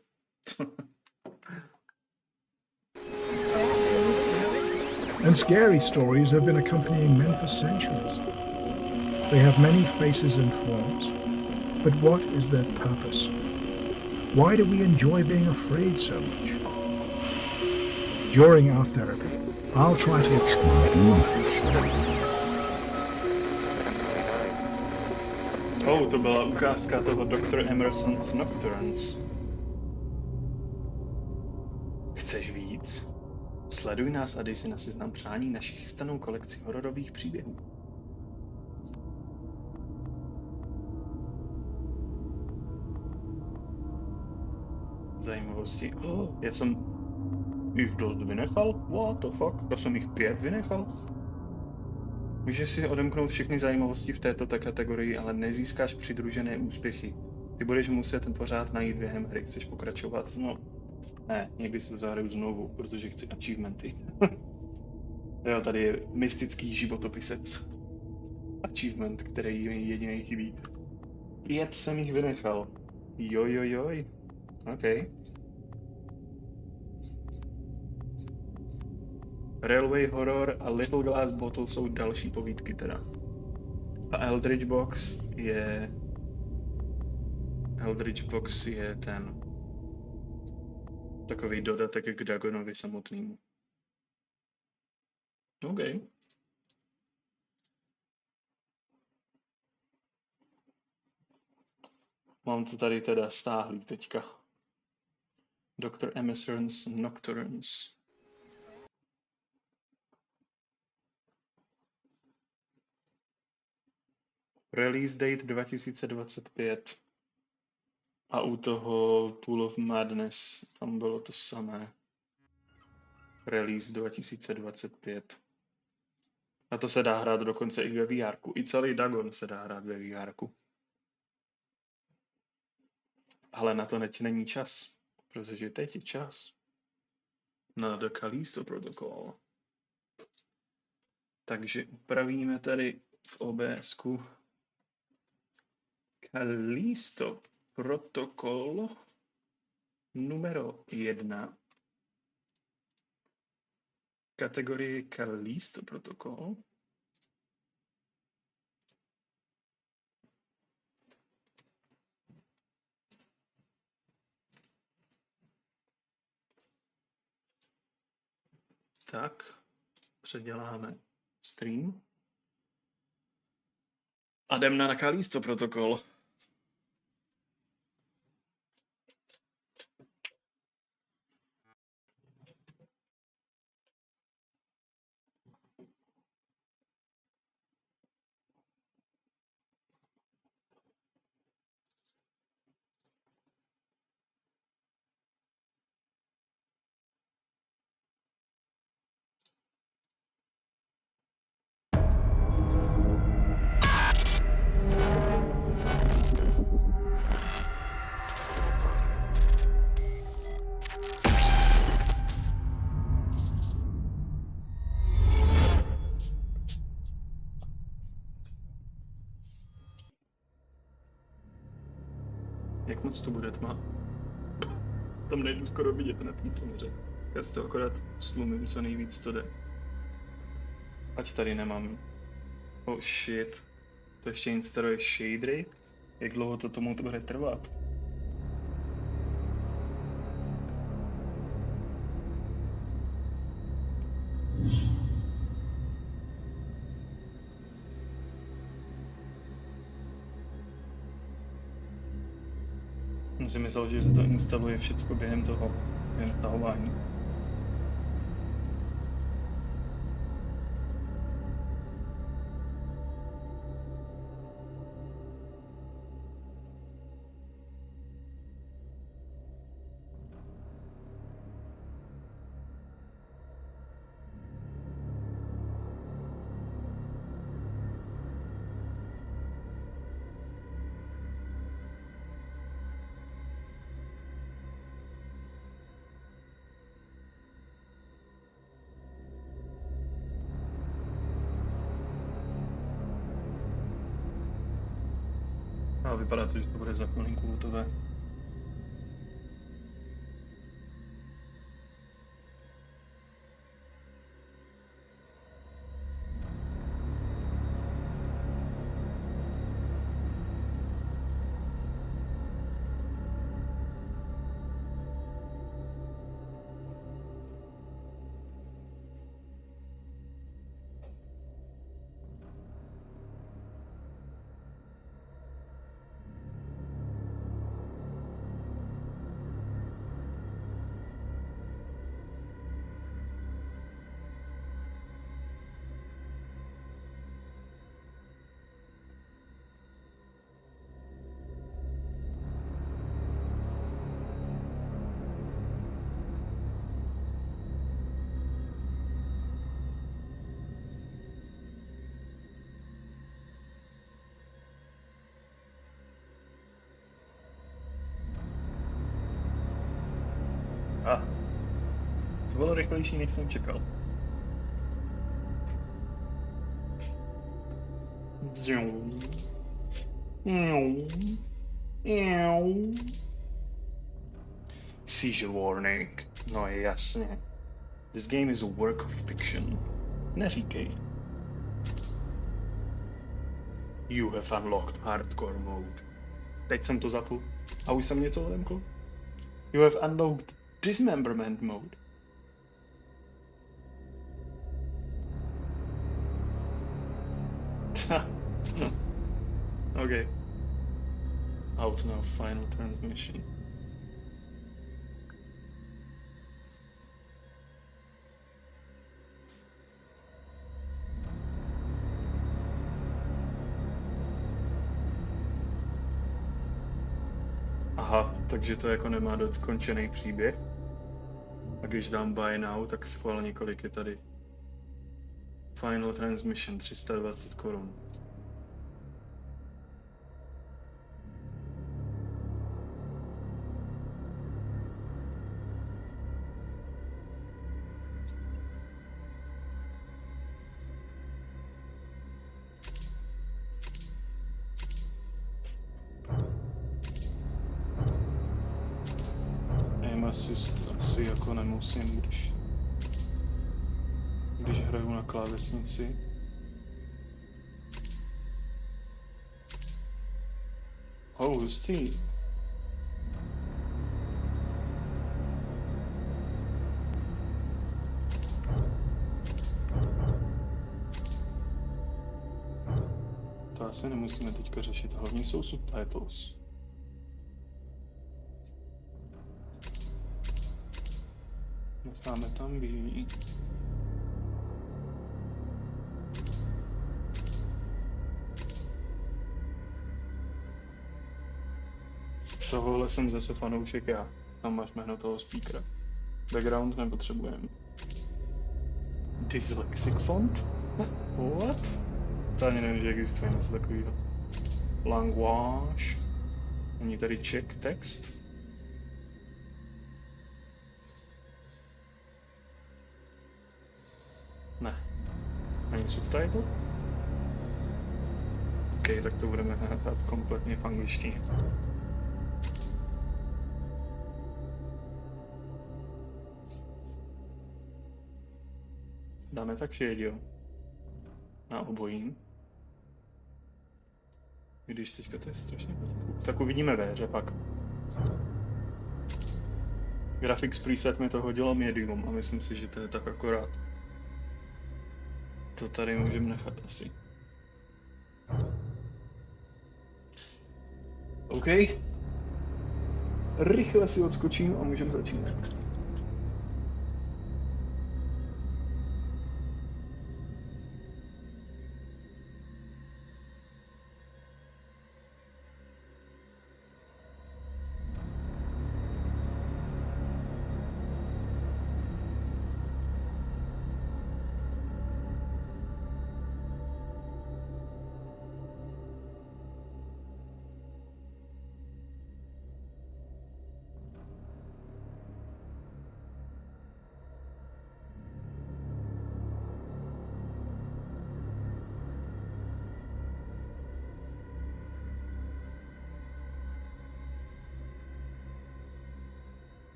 And scary stories have been accompanying men for centuries. They have many faces and forms, but what is their purpose? Why do we enjoy being afraid so much? During our therapy, I'll try to To byla ukázka toho Dr. Emerson's Nocturnes. Chceš víc? Sleduj nás a dej si na seznam přání naši chystanou kolekci hororových příběhů. Zajímavosti. Já jsem jich dost vynechal? What the fuck? Já jsem jich 5 vynechal? Můžeš si odemknout všechny zajímavosti v této kategorii, ale nezískáš přidružené úspěchy. Ty budeš muset pořád najít během hry. Chceš pokračovat? No, ne, někdy si to zahraju znovu, protože chci achievementy. Jo, tady je mystický životopisec. Achievement, který mi jediný chybí. 5 jsem jich vynechal. Joj. OK. Railway Horror a Little Glass Bottle jsou další povídky teda. A Eldritch Box je ten takový dodatek k Dagonovi samotnému. OK. Mám to tady teda stáhlý teďka. Dr. Emerson's Nocturnes. Release date 2025. A u toho Pool of Madness tam bylo to samé. Release 2025. A to se dá hrát dokonce i ve VR-ku. I celý Dagon se dá hrát ve VR-ku. Ale na to teď není čas, protože teď je čas na The Callisto protokol. Takže upravíme tady v OBS-ku Callisto protokol numero 1. Kategorie Callisto protokol. Tak, předěláme stream. A jdem na Callisto protokol. Jak moc to bude tma? Tam nejdu skoro vidět na té kameře. Já si to akorát slumím, co nejvíc to jde. Ať tady nemám... Oh shit. To ještě instaluje shadery? Jak dlouho to tomu to bude trvat? Jsem si myslel, že se to instaluje všecko během toho, během tahování. A vypadá to, že to bude za chvilinku hotové. To bylo rychlejší, než jsem čekal. Seizure warning. No jasně. This game is a work of fiction. Neříkej. You have unlocked hardcore mode. Teď jsem to zapl. A už jsem něco odemkl. You have unlocked dismemberment mode. Okay. Out now, final transmission. Aha, takže to jako nemá dokončený příběh. A když dám buy now, tak schválně kolik je tady Final transmission 320 korun. Asi jako nemusím, když hraju na klávesnici. Hustý. To asi nemusíme teďka řešit, hlavně jsou subtitles. Necháme tam být. Tohle jsem zase fanoušek já. Tam máš jméno toho speakera. Background nepotřebujeme. Dyslexic font? What? To ani nevím, že existuje něco takového. Language. Není tady check text. Ne. Ani subtitle? OK, tak to budeme hrát kompletně v angličtině. Dáme tak šédio. Na obojí. Když teďka to je strašně potichu. Tak uvidíme ve hře pak. Graphics preset mi to hodilo medium a myslím si, že to je tak akorát. To tady můžeme nechat asi. OK. Rychle si odskočím a můžeme začít.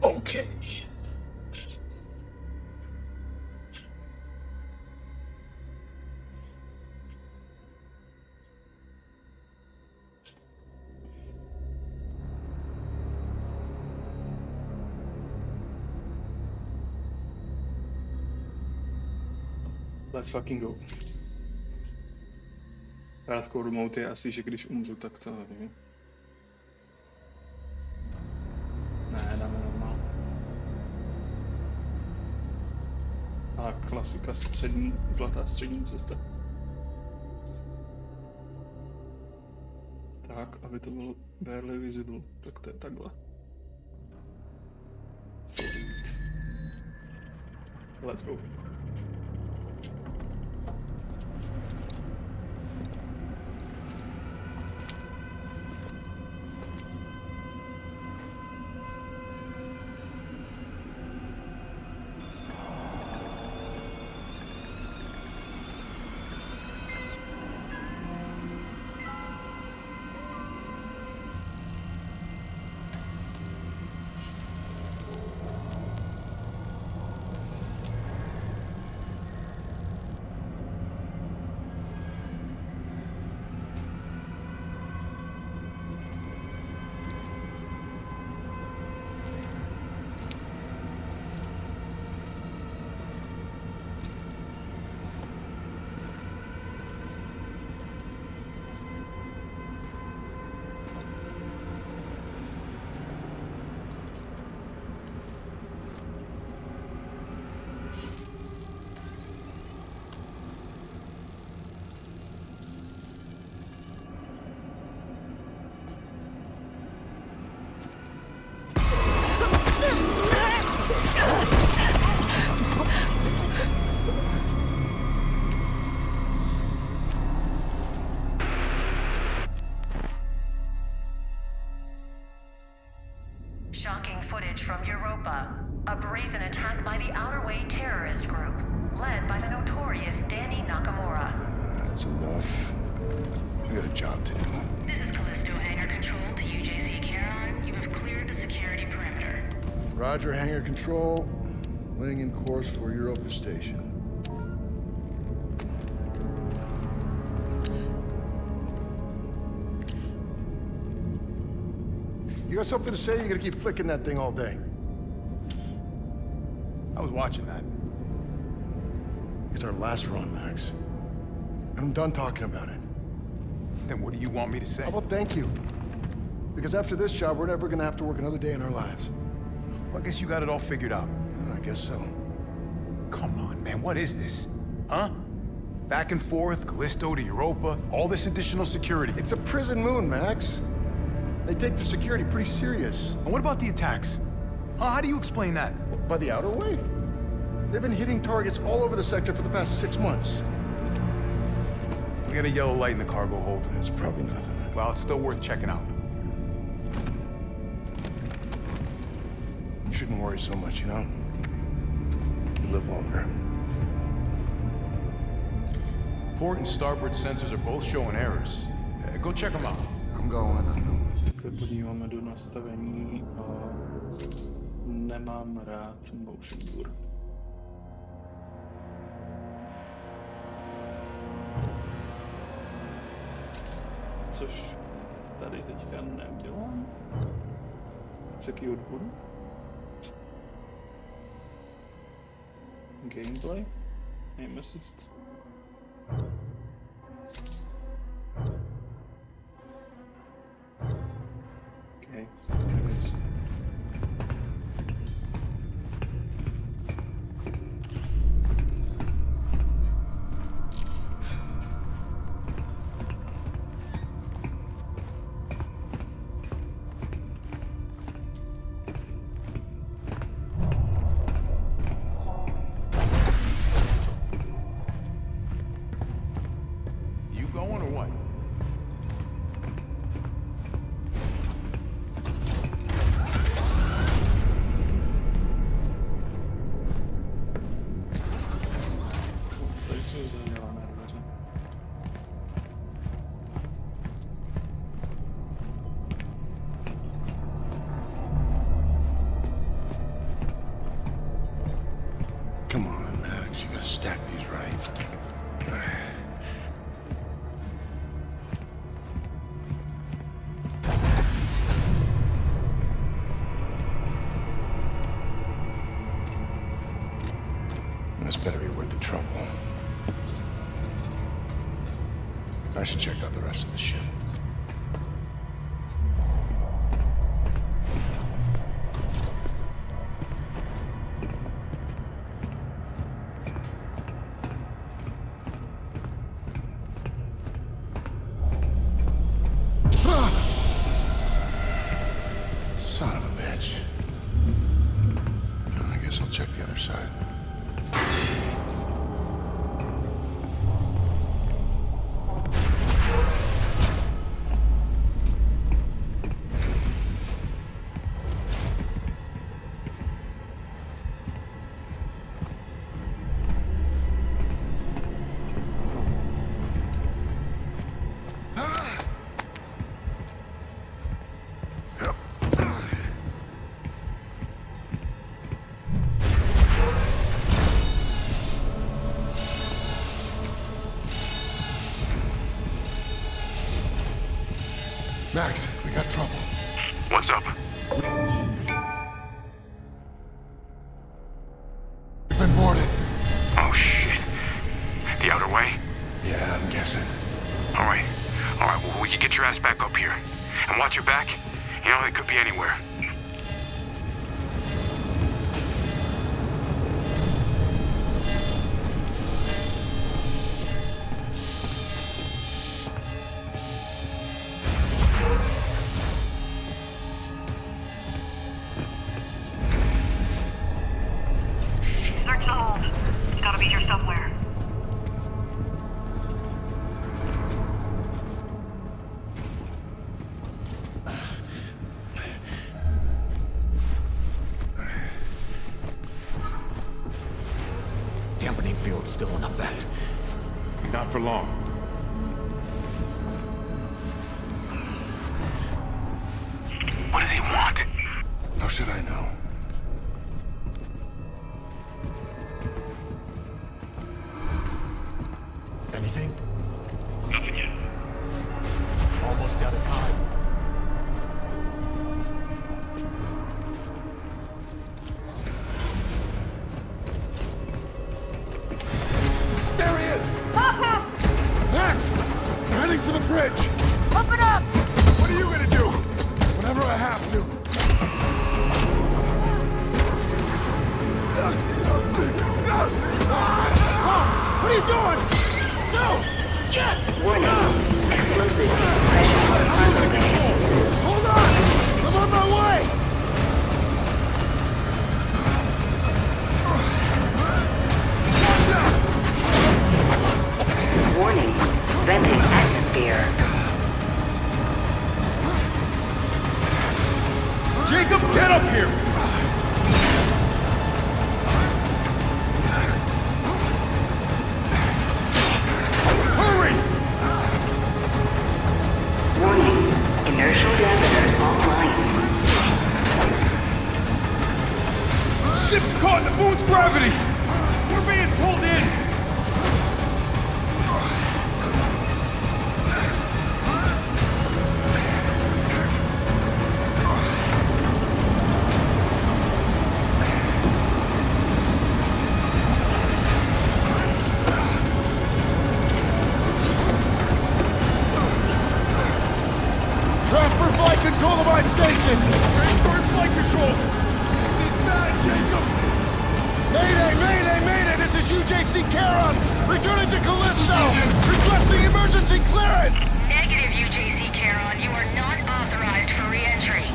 Okay. Let's fucking go. Hardcore mode je asi, že když umřu, tak to nevím. Ne, dáme normál. A klasika střední, zlatá střední cesta. Tak, aby to bylo barely visible, tak to je takhle. Let's go. Shocking footage from Europa. A brazen attack by the Outer Way terrorist group, led by the notorious Danny Nakamura. That's enough. We got a job to do. This is Callisto Hangar Control to UJC Charon. You have cleared the security perimeter. Roger, hangar control. Laying in course for Europa Station. You got something to say? You gotta keep flicking that thing all day. I was watching that. It's our last run, Max. And I'm done talking about it. Then what do you want me to say? How about thank you? Because after this job, we're never gonna have to work another day in our lives. Well, I guess you got it all figured out. I guess so. Come on, man, what is this? Huh? Back and forth, Callisto to Europa, all this additional security. It's a prison moon, Max. They take their security pretty serious. And what about the attacks? Huh? How do you explain that? By the Outer Way? They've been hitting targets all over the sector for the past 6 months. We got a yellow light in the cargo hold. That's probably nothing. Well, it's still worth checking out. You shouldn't worry so much, you know? You live longer. Port and starboard sensors are both showing errors. Go check them out. I'm going. Ještě se podíváme do nastavení a nemám rád motion blur. Což tady teďka neudělám. Co keyboard budu? Gameplay? Aim assist? Okay. You going or what? Tady jsou zadělané dveře. Come on, Max. You gotta stack these right. This better be worth the trouble. I should check out the rest of the ship. Son of a bitch. I guess I'll check the other side. Max, we got trouble. What's up? We've been boarded. Oh, shit. The Outer Way? Yeah, I'm guessing. All right, well, will you get your ass back up here? And watch your back? You know, they could be anywhere. Search the hold. It's gotta be here somewhere. still in effect. Not for long. What do they want? How should I know? Anything? Nothing yet. Almost out of time. There he is! Max! I'm heading for the bridge! Open up! What are you gonna do? Whenever I have to. What are you doing? No! Shit! Warning. Explosive pressure on the way. Just hold on! I'm on my way! Warning. Venting atmosphere. Jacob, get up here! Hurry! Warning. Inertial dampers offline. Ship's caught in the moon's gravity! We're being pulled in! Transfer flight control to my station! Transfer flight control! This is bad, Jacob! Mayday, mayday, mayday! This is UJC Charon! Returning to Callisto! Requesting emergency clearance! Negative, UJC Charon. You are not authorized for re-entry.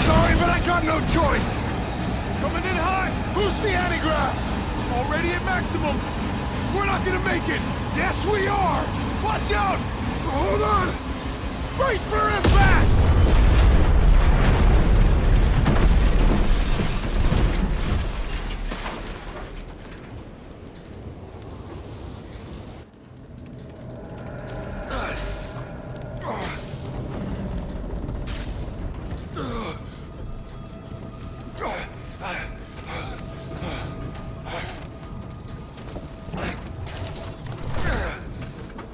Sorry, but I got no choice! Coming in hot! Boost the antigraphs! Already at maximum! We're not gonna make it! Yes, we are! Watch out! Hold on! Brace for impact!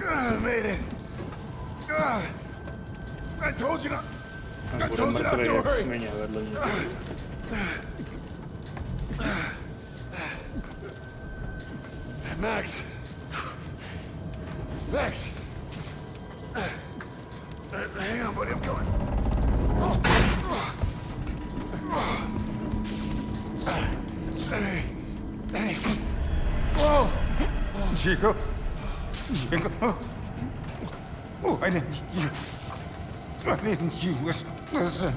I made it. I told you not. I Bude told you not mrtvej to jak hurry. svině vedle mě. Max. Max. Hang on, buddy. I'm coming. Hey. Hey. Whoa. Jacob? Jacob? Oh, I didn't you listen.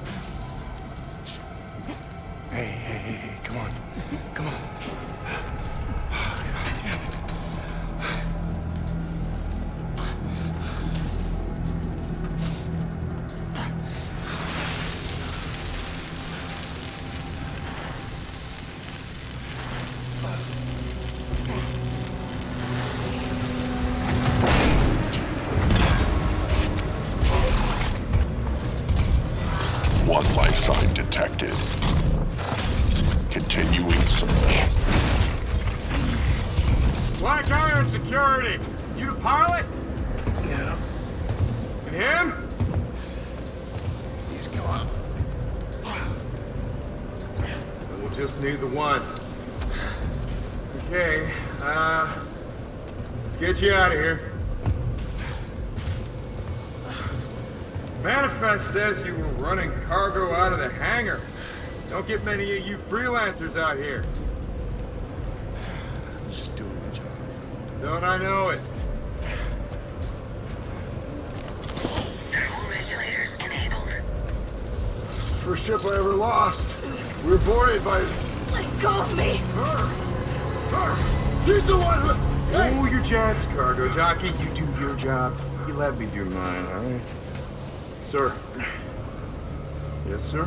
Hey, come on. Come on. Oh, God damn it. One life sign detected. Continuing search. Black Iron Security. You the pilot? Yeah, And him? he's gone. We'll just need the one. Okay, get you out of here. Manifest says you were running cargo out of the hangar. Don't get many of you freelancers out here. Just doing my job. Don't I know it? Thermal regulators enabled. First ship I ever lost. We were boarded by Let go of me! her. She's the one who... Hey! Hold your jets, cargo jockey. You do your job. You let me do mine, all right? Sir. Yes, sir?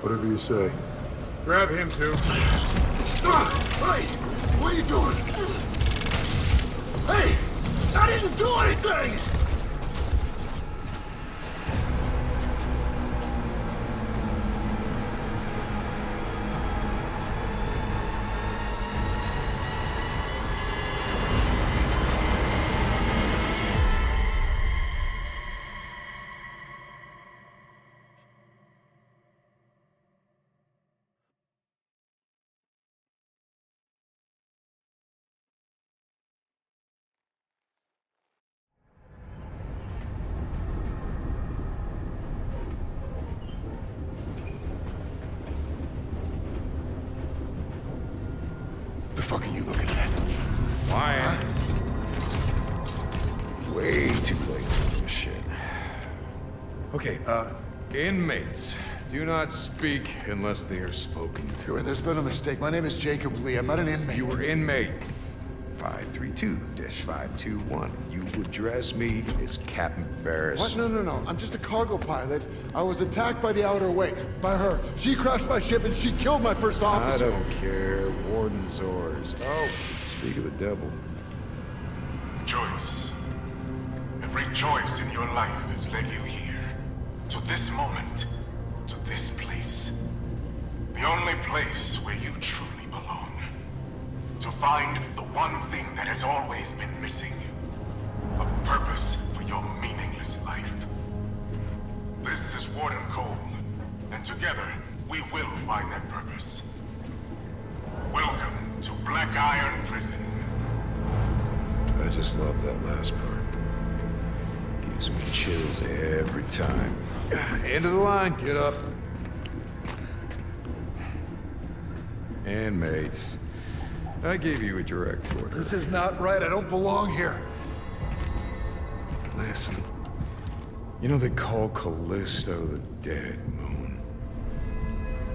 Whatever you say. Grab him, too. Hey! What are you doing? Hey! I didn't do anything! What the fuck are you looking at? Why? Way too late for this shit. Okay, inmates. Do not speak unless they are spoken to. There's been a mistake. My name is Jacob Lee. I'm not an inmate. You were inmate 532-521. You address me as Captain Ferris. What? No. I'm just a cargo pilot. I was attacked by the Outer Way. By her. She crashed my ship and she killed my first officer. I don't care. Warden's orders. Oh, speak of the devil. Choice. Every choice in your life has led you here. To this moment. To this place. The only place where you truly belong. To find the one thing that has always been missing. A purpose for your meaningless life. This is Warden Cole, and together we will find that purpose. Welcome to Black Iron Prison. I just love that last part. Gives me chills every time. End of the line, get up. Inmates. I gave you a direct order. This is not right. I don't belong here. Listen. You know they call Callisto the dead moon.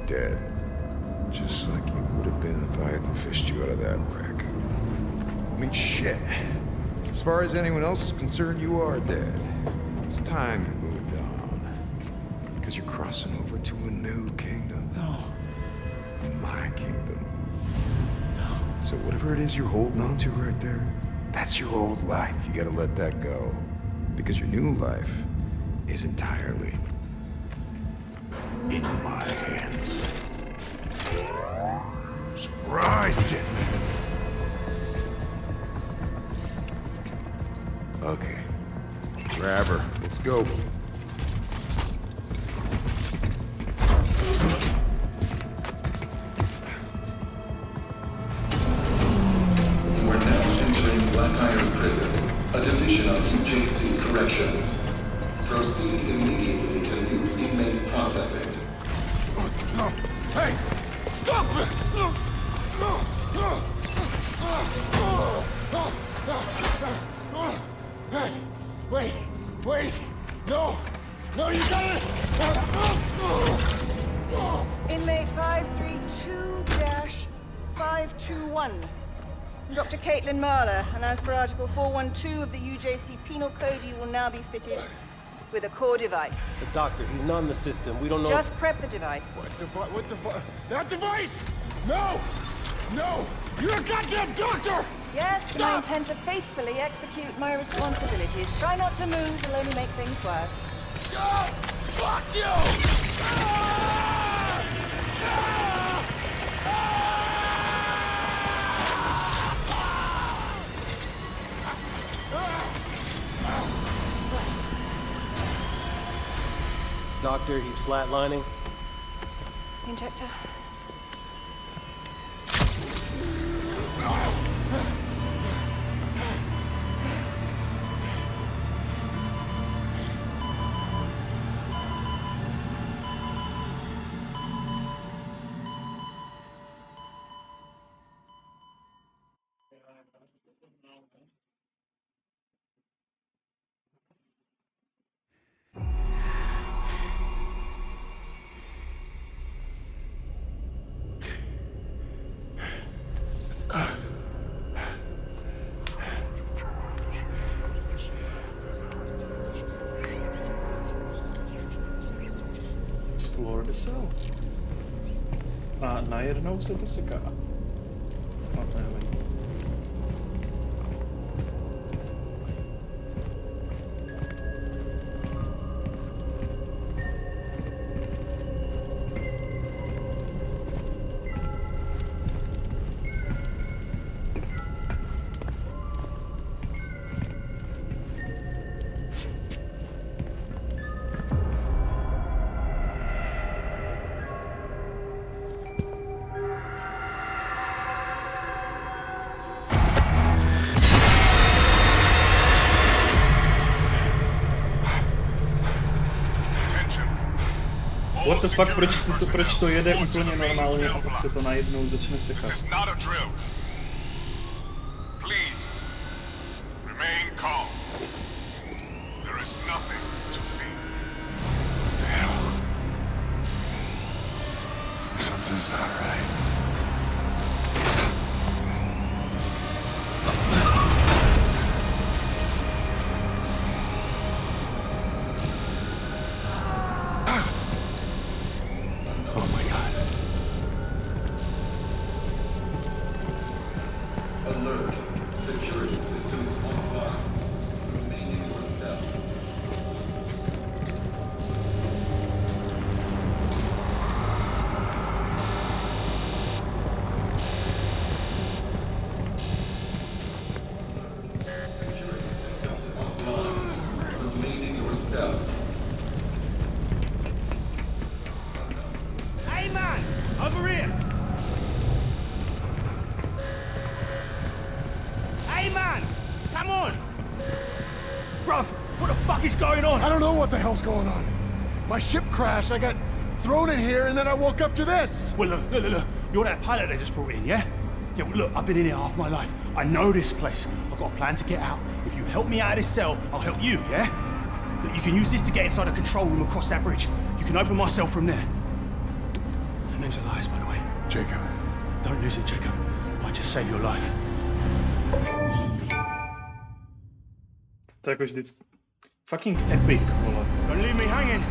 Dead. Just like you would have been if I hadn't fished you out of that wreck. I mean, shit. As far as anyone else is concerned, you are dead. It's time you moved on. Because you're crossing over to a new kingdom. No. My kingdom. So whatever it is you're holding on to right there, that's your old life. You gotta let that go. Because your new life is entirely in my hands. Surprise, dead man. Okay. Grab her. Let's go. Black Iron Prison, a division of UJC Corrections. Proceed immediately to new inmate processing. Hey! Stop it! Hey! Wait! No, you got it! Inmate 532-521. Dr. Caitlin Marler, and as per Article 412 of the UJC Penal Code, you will now be fitted with a core device. The doctor, he's not in the system. We don't know... Just prep the device. What the fuck? That device? No! You're a goddamn doctor! Yes, and I intend to faithfully execute my responsibilities. Try not to move, it'll only make things worse. Oh, fuck you! Doctor, he's flatlining. Injector. A najednou se to seká. No to nevadí. What the fuck, proč to jede úplně normálně a pak se to najednou začne sekat? Please, remain calm. There is nothing to fear. What the hell? Something's not right. Alert. Security systems offline. Remain in your cell. Security systems offline. Remain in your cell. Hey man! Over here! Hey man! Come on! Bruv, what the fuck is going on? I don't know what the hell's going on. My ship crashed, I got thrown in here, and then I woke up to this! Well, look. You're that pilot they just brought in, yeah? Yeah, well, look, I've been in here half my life. I know this place. I've got a plan to get out. If you help me out of this cell, I'll help you, yeah? Look, you can use this to get inside the control room across that bridge. You can open my cell from there. The name's Elias, by the way. Jacob. Don't lose it, Jacob. Might just save your life. To jako vždycky. Fucking epic, vole. Don't leave me hanging.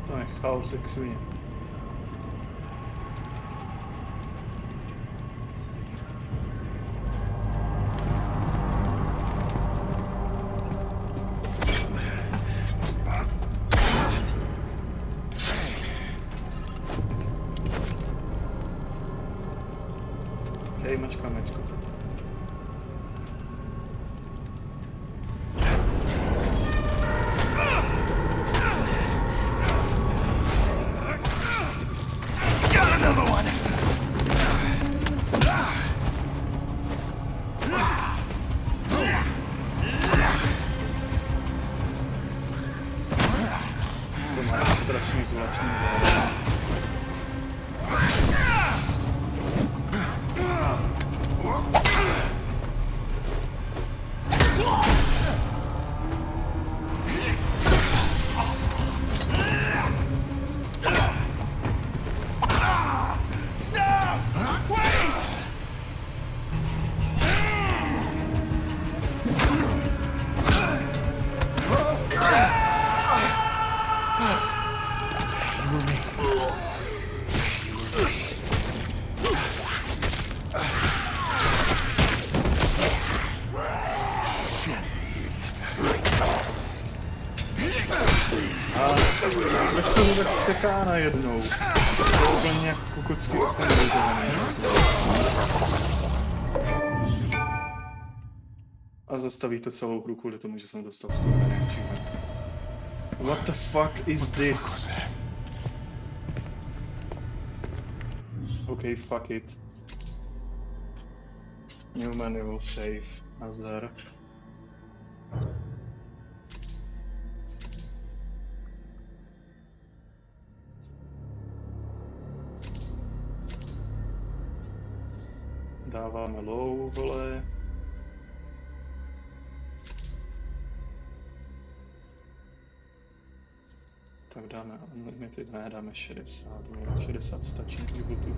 To je chaos jak svině. Hej, mačka. To má strašně zvláštní zále. Proč se to tak seká najednou? To je úplně nějak kukocky organizovaný. A zastaví to celou hru kvůli tomu, že jsem dostal skurvený achievement. What the fuck is this? Okay, fuck it. New manual save. Nazdar. Dáváme low, vole. Tak dáme unlimited, ne, dáme 60, vole. 60 stačí na výbutu.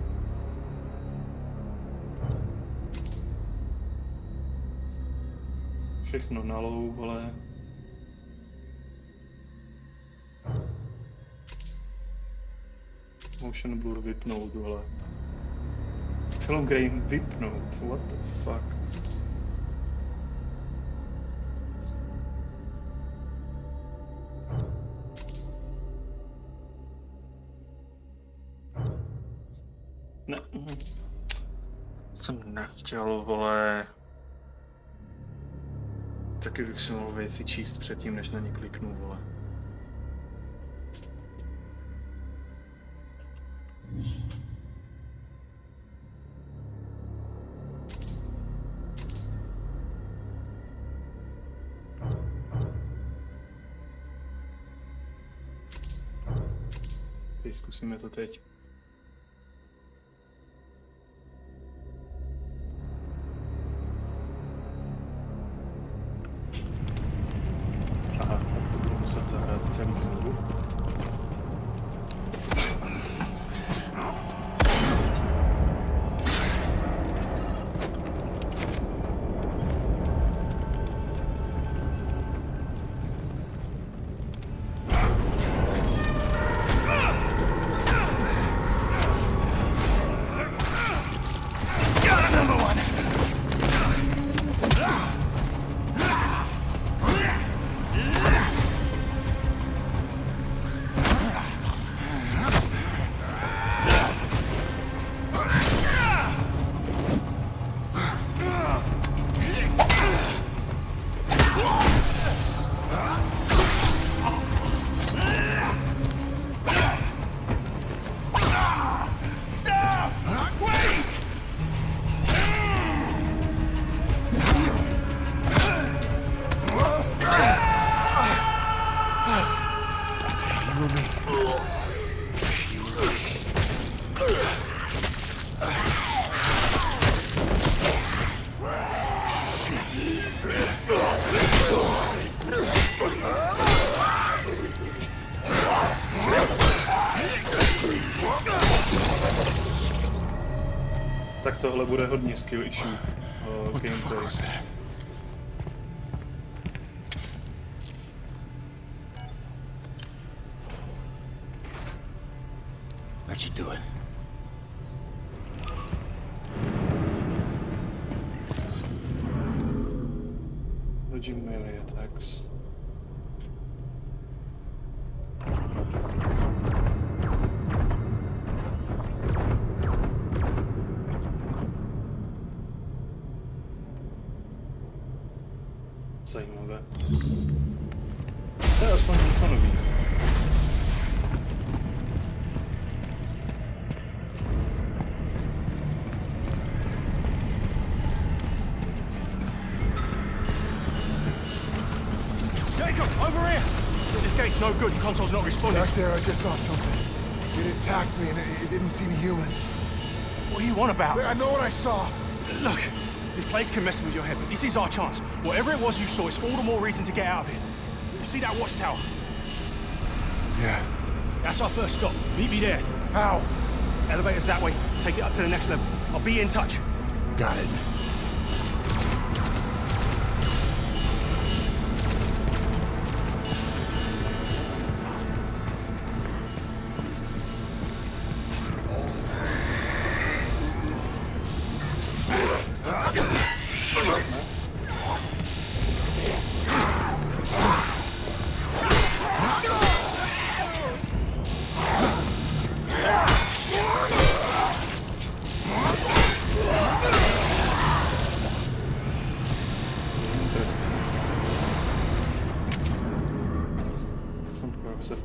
Všechno na low, vole. Motion blur vypnout, vole. Film grain vypnout, what the fuck. Ne. Jsem nechtěl, vole. Taky bych si mohl věci číst předtím, než na ně kliknu, vole. Zkusíme to teď. Aha, tak to budu muset zahrát celý znovu. Tak tohle bude hodně skill issue gameplay. That should do it. Dodging melee attacks. Zajímavé. To je aspoň něco nový. Jacob, over here! This gate's no good, the console's not responding. Back there, I just saw something. It attacked me and it didn't seem human. What are you on about? I know what I saw. Look, this place can mess with your head, but this is our chance. Whatever it was you saw, it's all the more reason to get out of here. You see that watchtower? Yeah. That's our first stop. Meet me there. How? Elevator's that way. Take it up to the next level. I'll be in touch. Got it.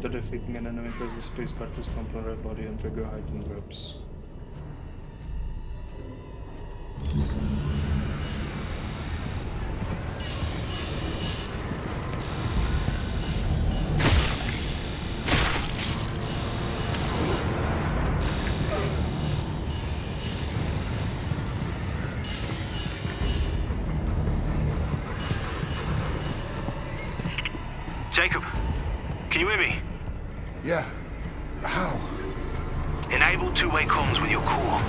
After defeating an enemy, press the spacebar to stomp on their body and trigger heightened ropes. Jacob, can you hear me? Yeah. How? Enable two-way comms with your core.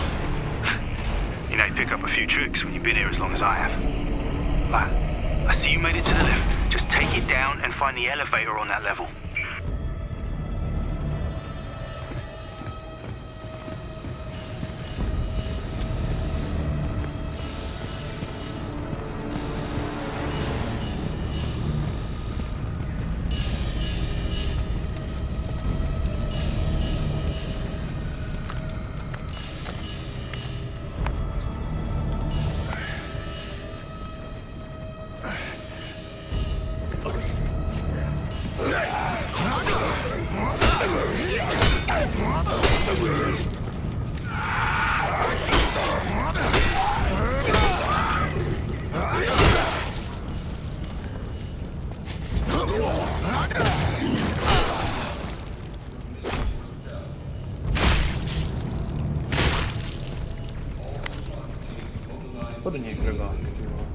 You know, you pick up a few tricks when you've been here as long as I have. Like, I see you made it to the lift. Just take it down and find the elevator on that level. Hodně krvák, ty vole.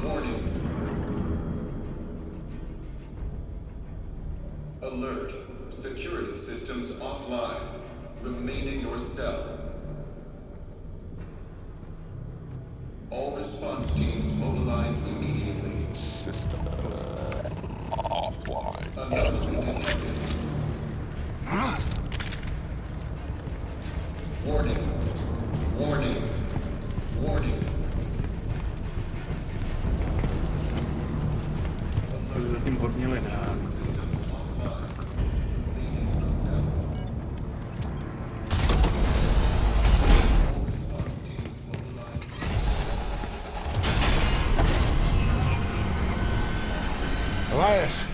Warning. Alert. Security systems offline. Remain in your cell. All response teams mobilize immediately. System offline. Anomaly detected. Warning. Warning. Warning. To je zatím hodně lidá. Elias,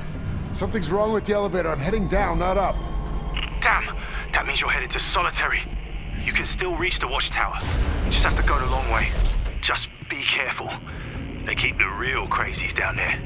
something's wrong with the elevator. I'm heading down, not up. Damn! That means you're headed to Solitary. You can still reach the watchtower. You just have to go the long way. Just be careful. They keep the real crazies down there.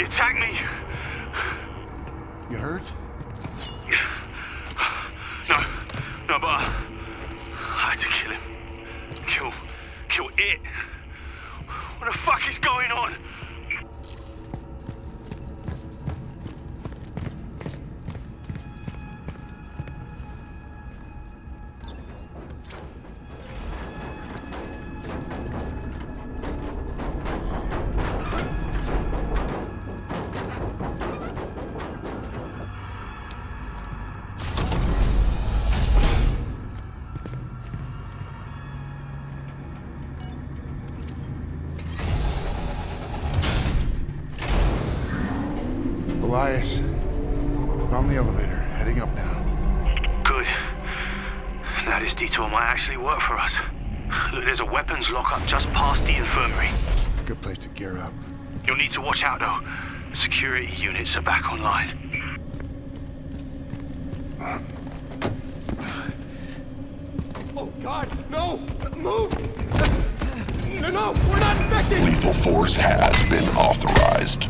He attacked me. You hurt? No, but I had to kill him. Kill it. What the fuck is going on? Elias, found the elevator, heading up now. Good. Now this detour might actually work for us. Look, there's a weapons lockup just past the infirmary. Good place to gear up. You'll need to watch out though. The security units are back online. Oh God, no! Move! No, we're not infected! Lethal force has been authorized.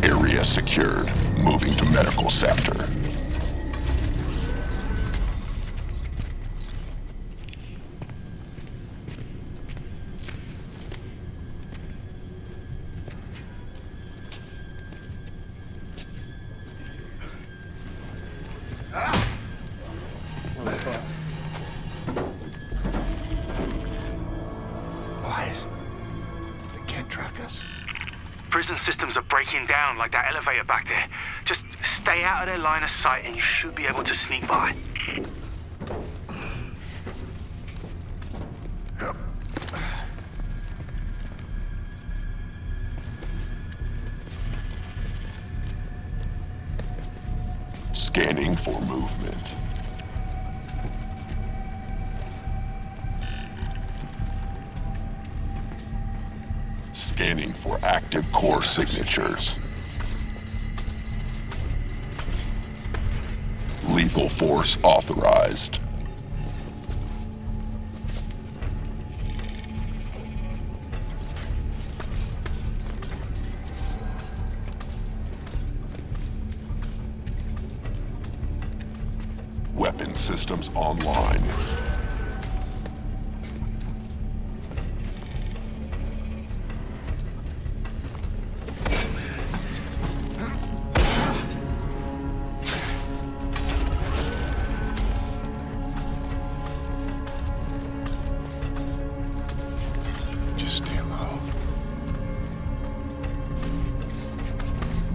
Area secured. Moving to medical sector. Elias, they can't track us. Prison systems are breaking down like that elevator back there. Just stay out of their line of sight and you should be able to sneak by. Scanning for movement. Scanning for active core signatures. Lethal force authorized. Weapon systems online. Just stay low.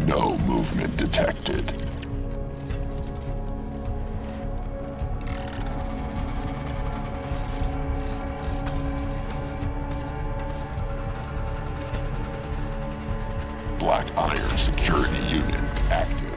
No movement detected. Black Iron security unit active.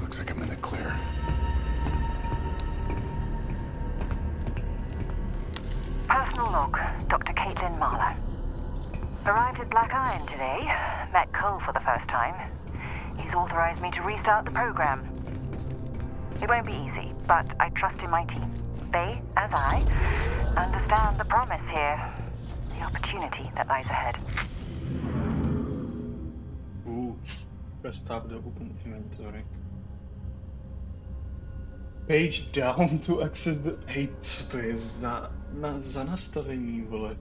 Looks like I'm in the clear. Personal log, Dr. Caitlin Marlowe. Arrived at Black Iron today. Met Cole for the first time. He's authorized me to restart the program. It won't be easy, but I trust in my team. They, as I, understand the promise here. The opportunity that lies ahead. Restart the open inventory. Page down to access the... Hej, co to je za nastavení, vole?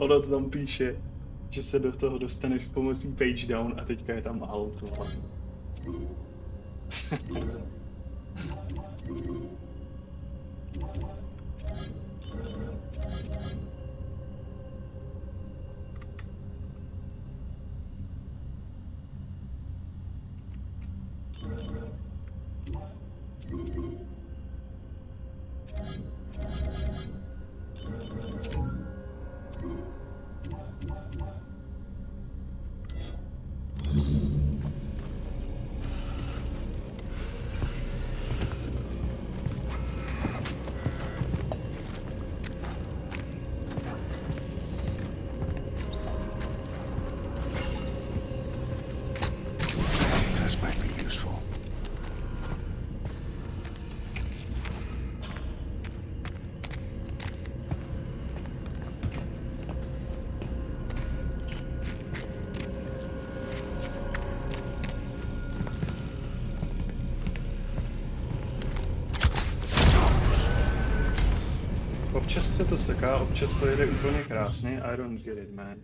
ono to tam píše, že se do toho dostaneš pomocí page down a teďka je tam alt. This might be useful. Občas se to seká, občas to jede úplně krásně, I don't get it, man.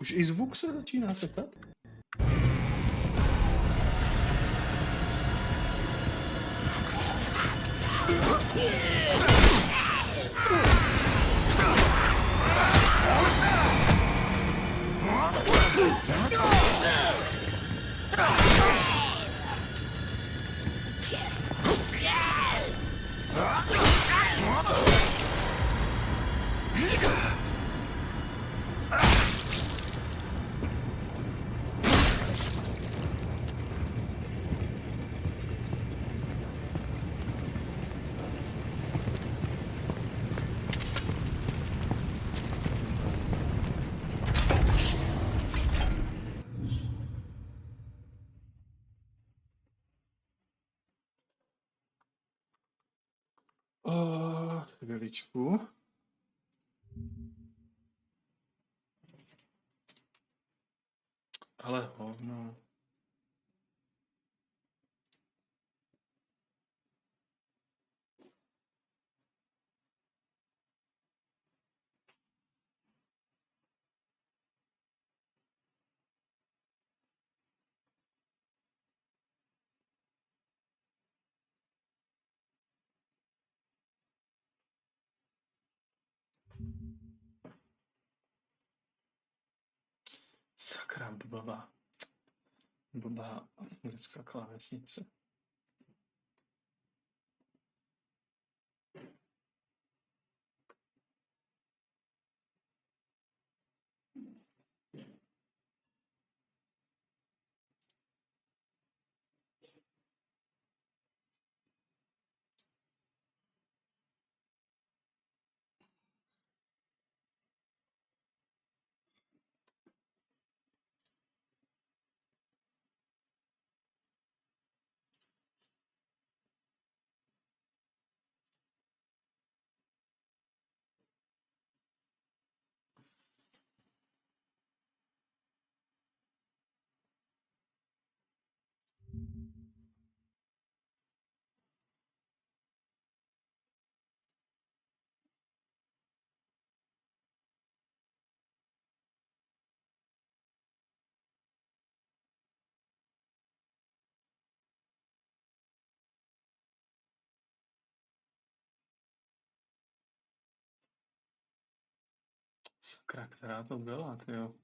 Už i zvuk se začíná sekat? Chviličku. Ale hovno. Sakra, blbá anglická klávesnice. Sakra, která to byla, tyjo.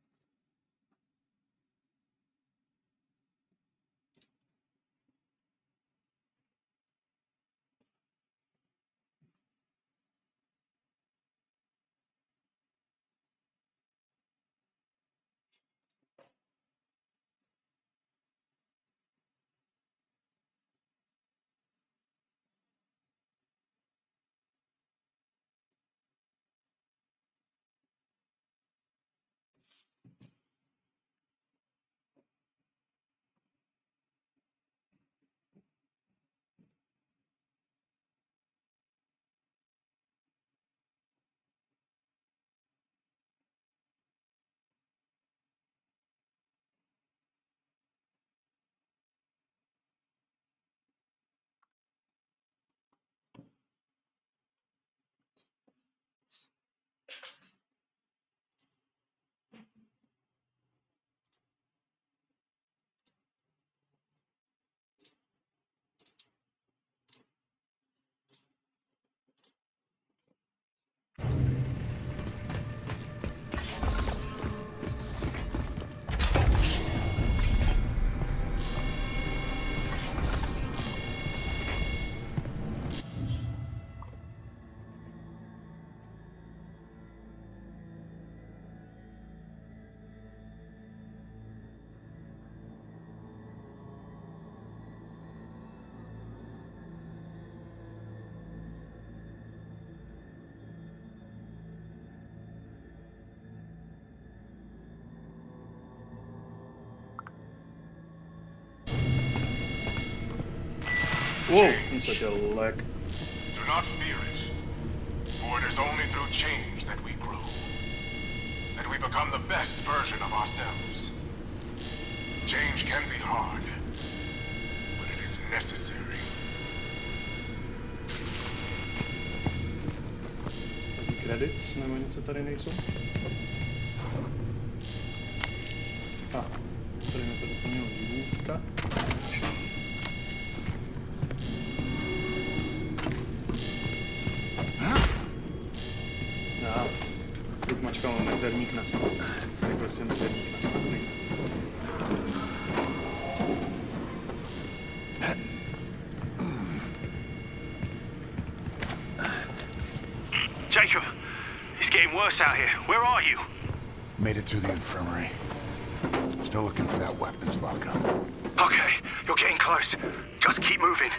change. Do not fear it, for it is only through change that we grow, that we become the best version of ourselves. Change can be hard, but it is necessary. Credits nebo něco tady nejsou? Tady mi to doplnilo divůvka. Тут mačkal mezerník na skok. Tady prostě mezerník na skok. Jacob, it's getting worse out here. Where are you? Made it through the infirmary. Still looking for that weapons lockup. Okay, you're getting close. Just keep moving.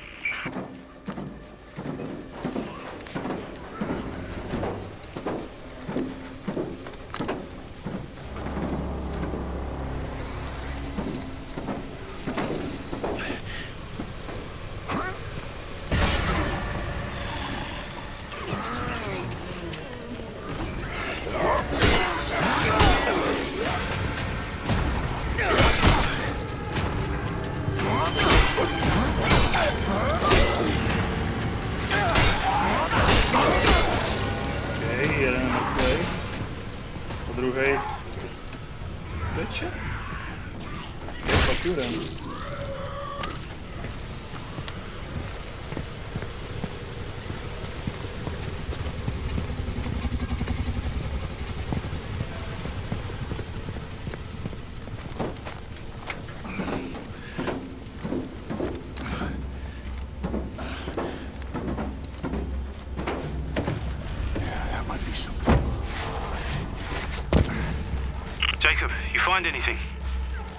Jacob, you find anything?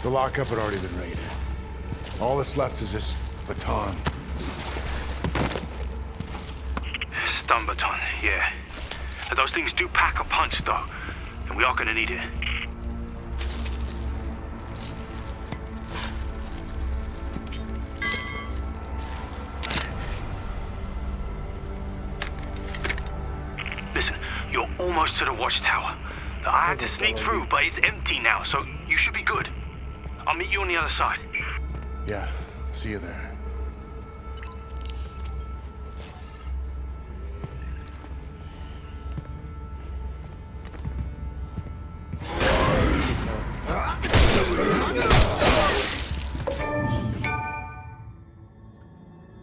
The lockup had already been raided. All that's left is this baton. Stun baton, yeah. Now, those things do pack a punch, though, and we are gonna need it. Listen, you're almost to the watchtower. I had to sneak through, but it's empty now, so you should be good. I'll meet you on the other side. Yeah, see you there.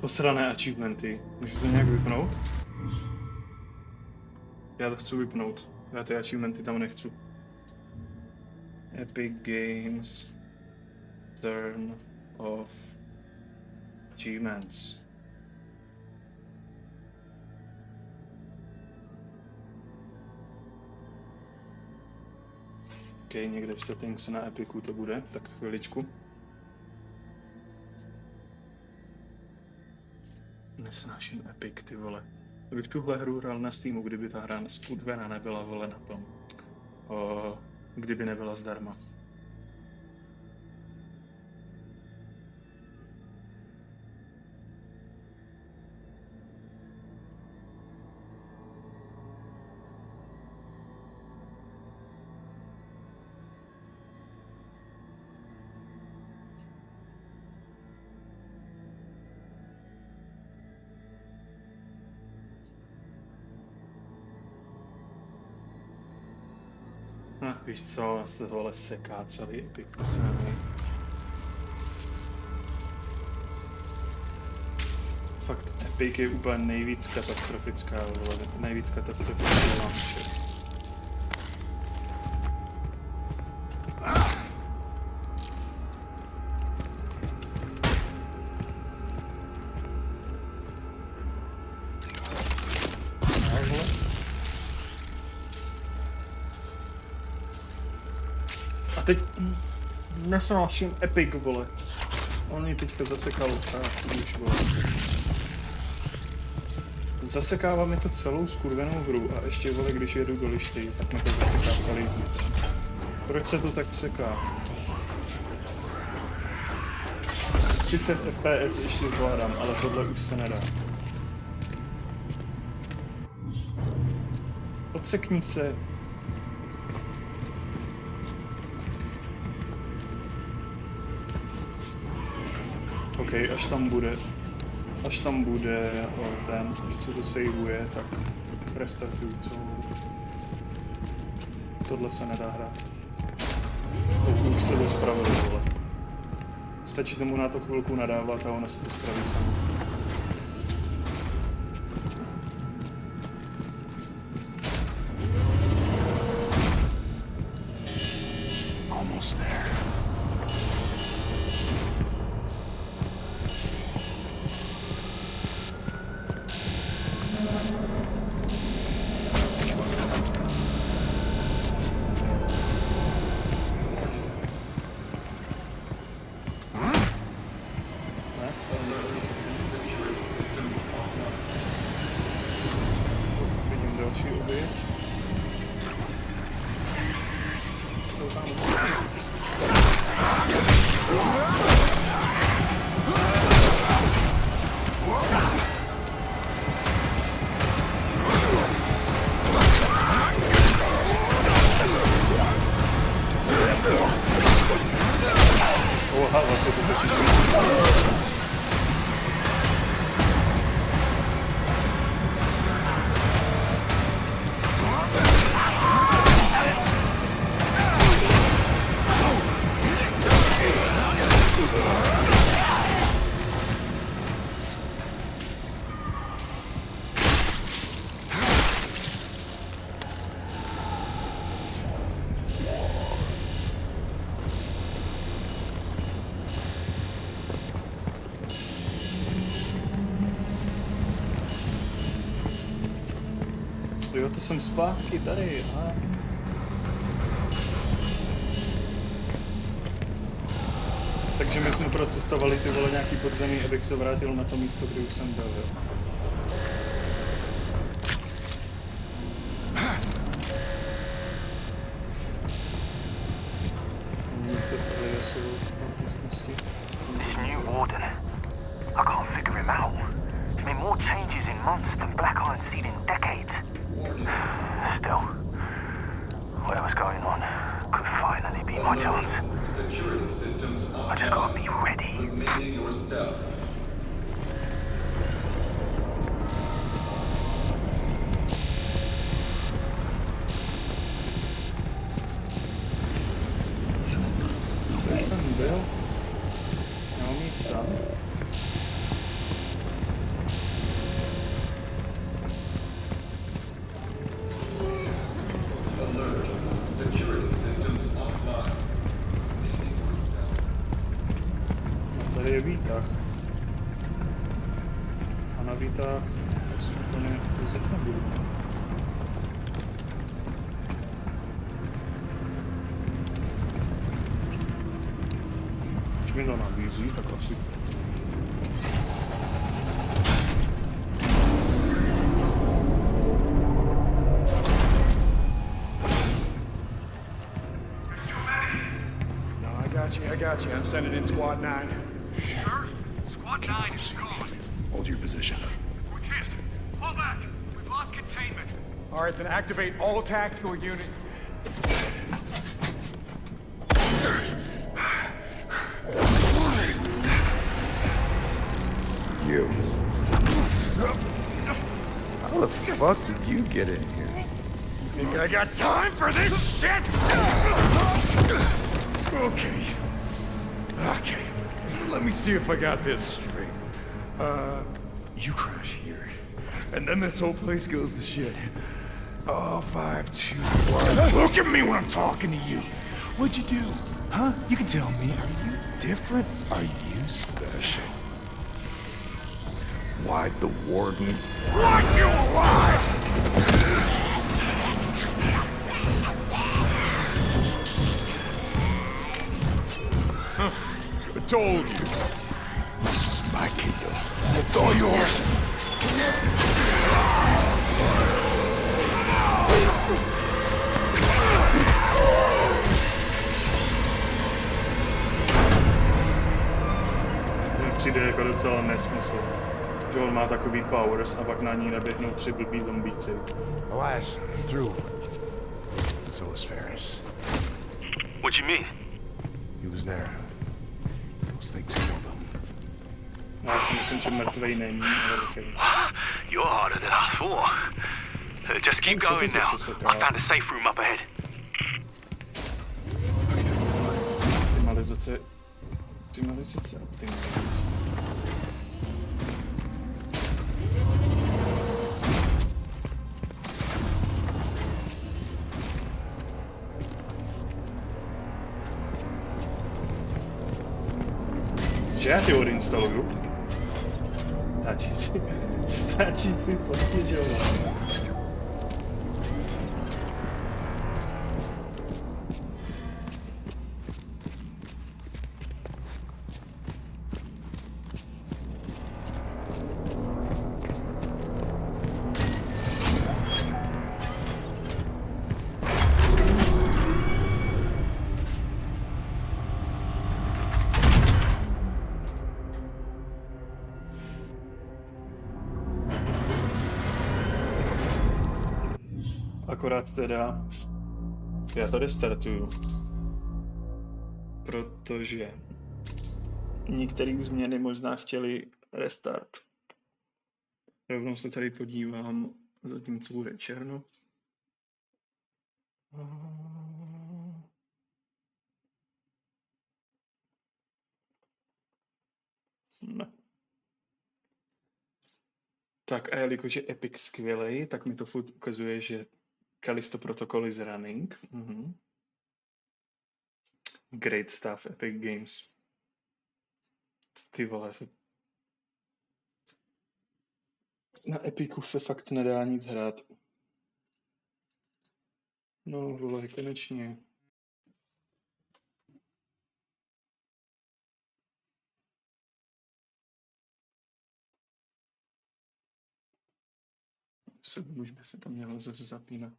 Posrané achievementy. Můžu to nějak vypnout? Já to chci vypnout. Já ty achievementy tam nechci. Epic Games Turn off achievements. Ok, někde v settings na Epiku to bude, tak chviličku. Nesnáším Epic, ty vole. Kdybych tuhle hru hrál na Steamu, kdyby ta hra skutvená nebyla, vole, na tom. Kdyby nebyla zdarma. Víš co, se tohle seká celý Epic, prosím mě. Fakt Epic je úplně nejvíc katastrofická, vole, nejvíc katastrofická launcher. A teď nesnáším Epic, vole. On ji teďka zasekal, už, vole. Zasekává mi to celou skurvenou hru a ještě, vole, když jedu do lišty, tak mi to zaseká celý. Proč se to tak seká? 30 FPS ještě zvládám, ale tohle už se nedá. Odsekni se. OK, až tam bude ten, že se to saveuje, tak restartuju celou. Tohle se nedá hrát. To už se to spravilo, vole. Stačí tomu na to chvilku nadávat a ona se to spraví sama. Almost there. Vidím další oběť. Oha, zase to točí. Jo, to jsem zpátky tady, aha. Takže my jsme procestovali ty vole nějaký podzemí, abych se vrátil na to místo, kde už jsem byl, jo. Něco v Eliasu v místnosti. This new warden, I can't figure him out. There's been more changes in months than Black Iron's seen in decades. Still, whatever's going on could finally be my chance. Security systems I just gotta be ready. Remaining yourself. Tady jsem byl. Já mám jít tam. Alert. Security systems offline. A tady je výtah. A na výtah asi úplně vyzet nebudu. Když mi to nabízí, tak asi. I got you. I'm sending in Squad 9. Sure? Squad 9 is gone. Hold your position. We can't. Fall back. We've lost containment. All right, then activate all tactical units. You. How the fuck did you get in here? Think I got time for this shit? Okay. Okay. Let me see if I got this straight. You crash here. And then this whole place goes to shit. Oh, 5, 2, 1. Look at me when I'm talking to you. What'd you do? Huh? You can tell me. Are you different? Are you special? Why'd the warden want you alive? I told you. This is my kingdom. It's all yours. přijde jako docela nesmysl. Že on má takový powers a pak na ní naběhnou 3 blbý zombíci. Alas, I'm through. And so was Ferris. What do you mean? He was there. Those things killed him. Já si myslím, že mrtvej není, ale okay. You're harder than I thought. Just keep going now. I found a safe room up ahead. Optimalizace a optimalizace. Že já ti odinstaluju? Stačí si postěžovat. Akorát teda já to restartuju, protože některé změny možná chtěli restart. Rovnou se tady podívám, zatímco bude černo. Ne. Tak a jelikož je Epic skvělej, tak mi to furt ukazuje, že Callisto protocol is running. Great stuff, Epic Games. Ty vole, na Epicu se fakt nedá nic hrát. No vole, konečně. Už by se to mělo zase zapínat.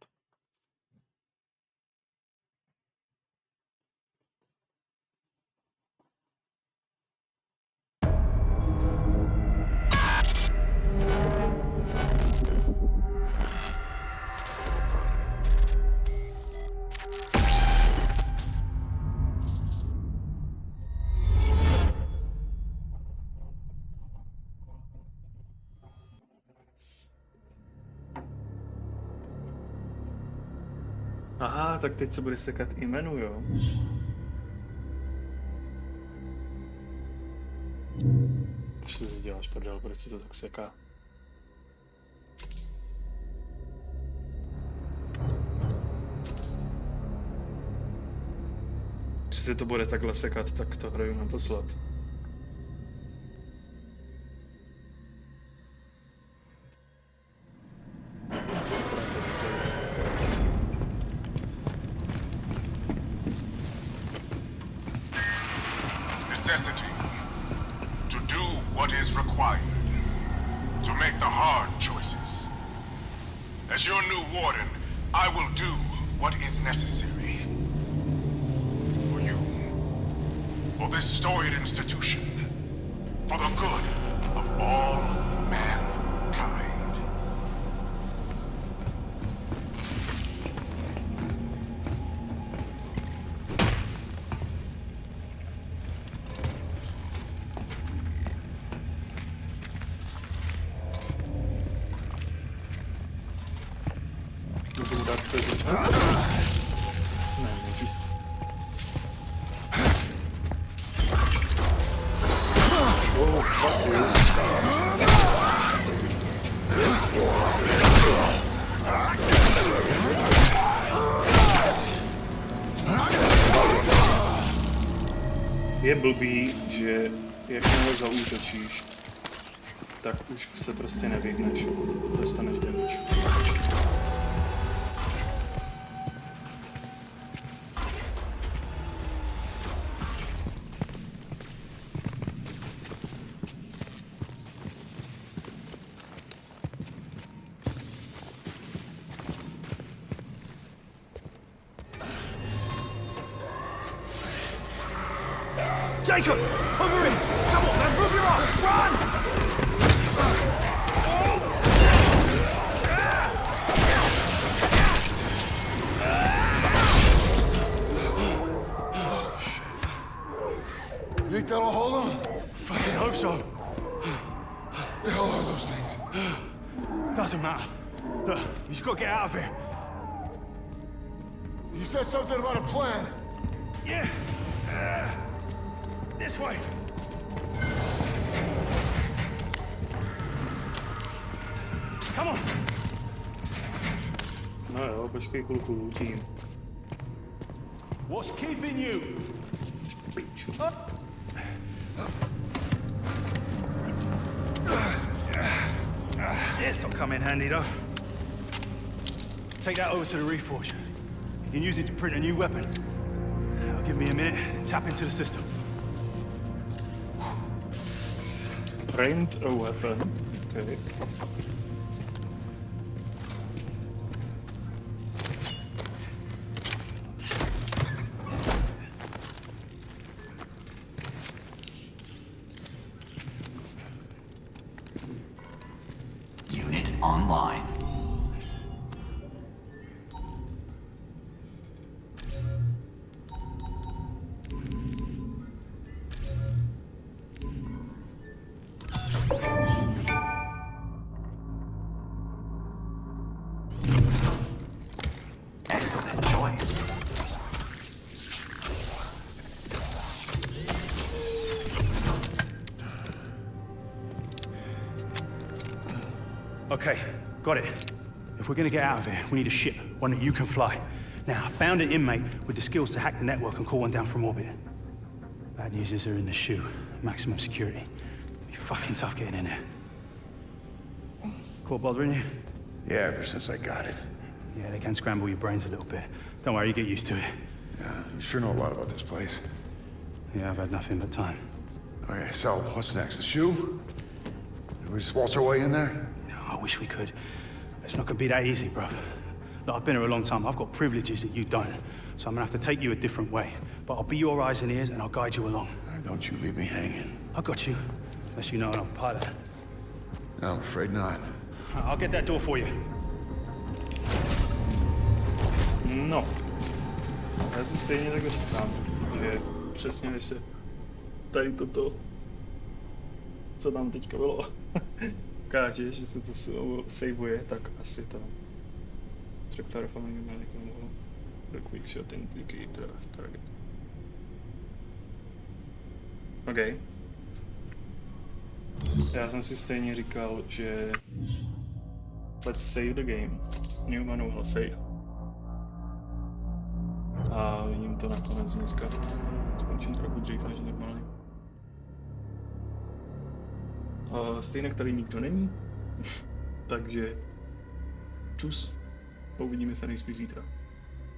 Aha, tak teď se bude sekat i menu, jo? Co ty děláš, prdel, proč se to tak seká? Když se to bude takhle sekat, tak to hraju naposled. Necessity. To do what is required. To make the hard choices. As your new warden, I will do what is necessary. For you. For this storied institution. For the good of all mankind. Je blbý, že jakmile zaútočíš, tak už se prostě nevyhneš. Dostaneš damage. Jacob! Over here! Come on, man! Move your ass! Run! You think that'll hold him? Fucking hope so. The hell are those things? Doesn't matter. Look, you just gotta get out of here. You said something about a plan. Yeah. This way. Come on. No jo, počkej chvilku, lutím. What's keeping you? This'll come in handy, though. Take that over to the Reforge. You can use it to print a new weapon. That'll give me a minute to tap into the system. Print a weapon. Okay. Unit online. Excellent choice. Okay, got it. If we're gonna get out of here, we need a ship, one that you can fly. Now, I found an inmate with the skills to hack the network and call one down from orbit. Bad news is they're in the shoe. Maximum security. It'll be fucking tough getting in there. Caught bothering you? Yeah, ever since I got it. Yeah, they can scramble your brains a little bit. Don't worry, you get used to it. Yeah, you sure know a lot about this place. Yeah, I've had nothing but time. Okay, so what's next? The shoe? We just waltz our way in there? I wish we could. It's not gonna be that easy, bro. Look, I've been here a long time. I've got privileges that you don't. So I'm gonna have to take you a different way. But I'll be your eyes and ears and I'll guide you along. Don't you leave me hanging. I got you. Unless you know I'm a pilot. No, I'm afraid not. I'll get that door for you. No. Já si stejně takhle říkám, že přesně když se tady toto, co tam teďka bylo, ukáže, že se to saveuje, tak asi to Tractor Family Medical The Quick Shot Indicator Target. OK. Já jsem si stejně říkal, že let's save the game. New manual save. A vidím to nakonec dneska. Skončím trochu dřív než normálně. Stejně tady nikdo není. Takže čus. Uvidíme se nejspíš zítra.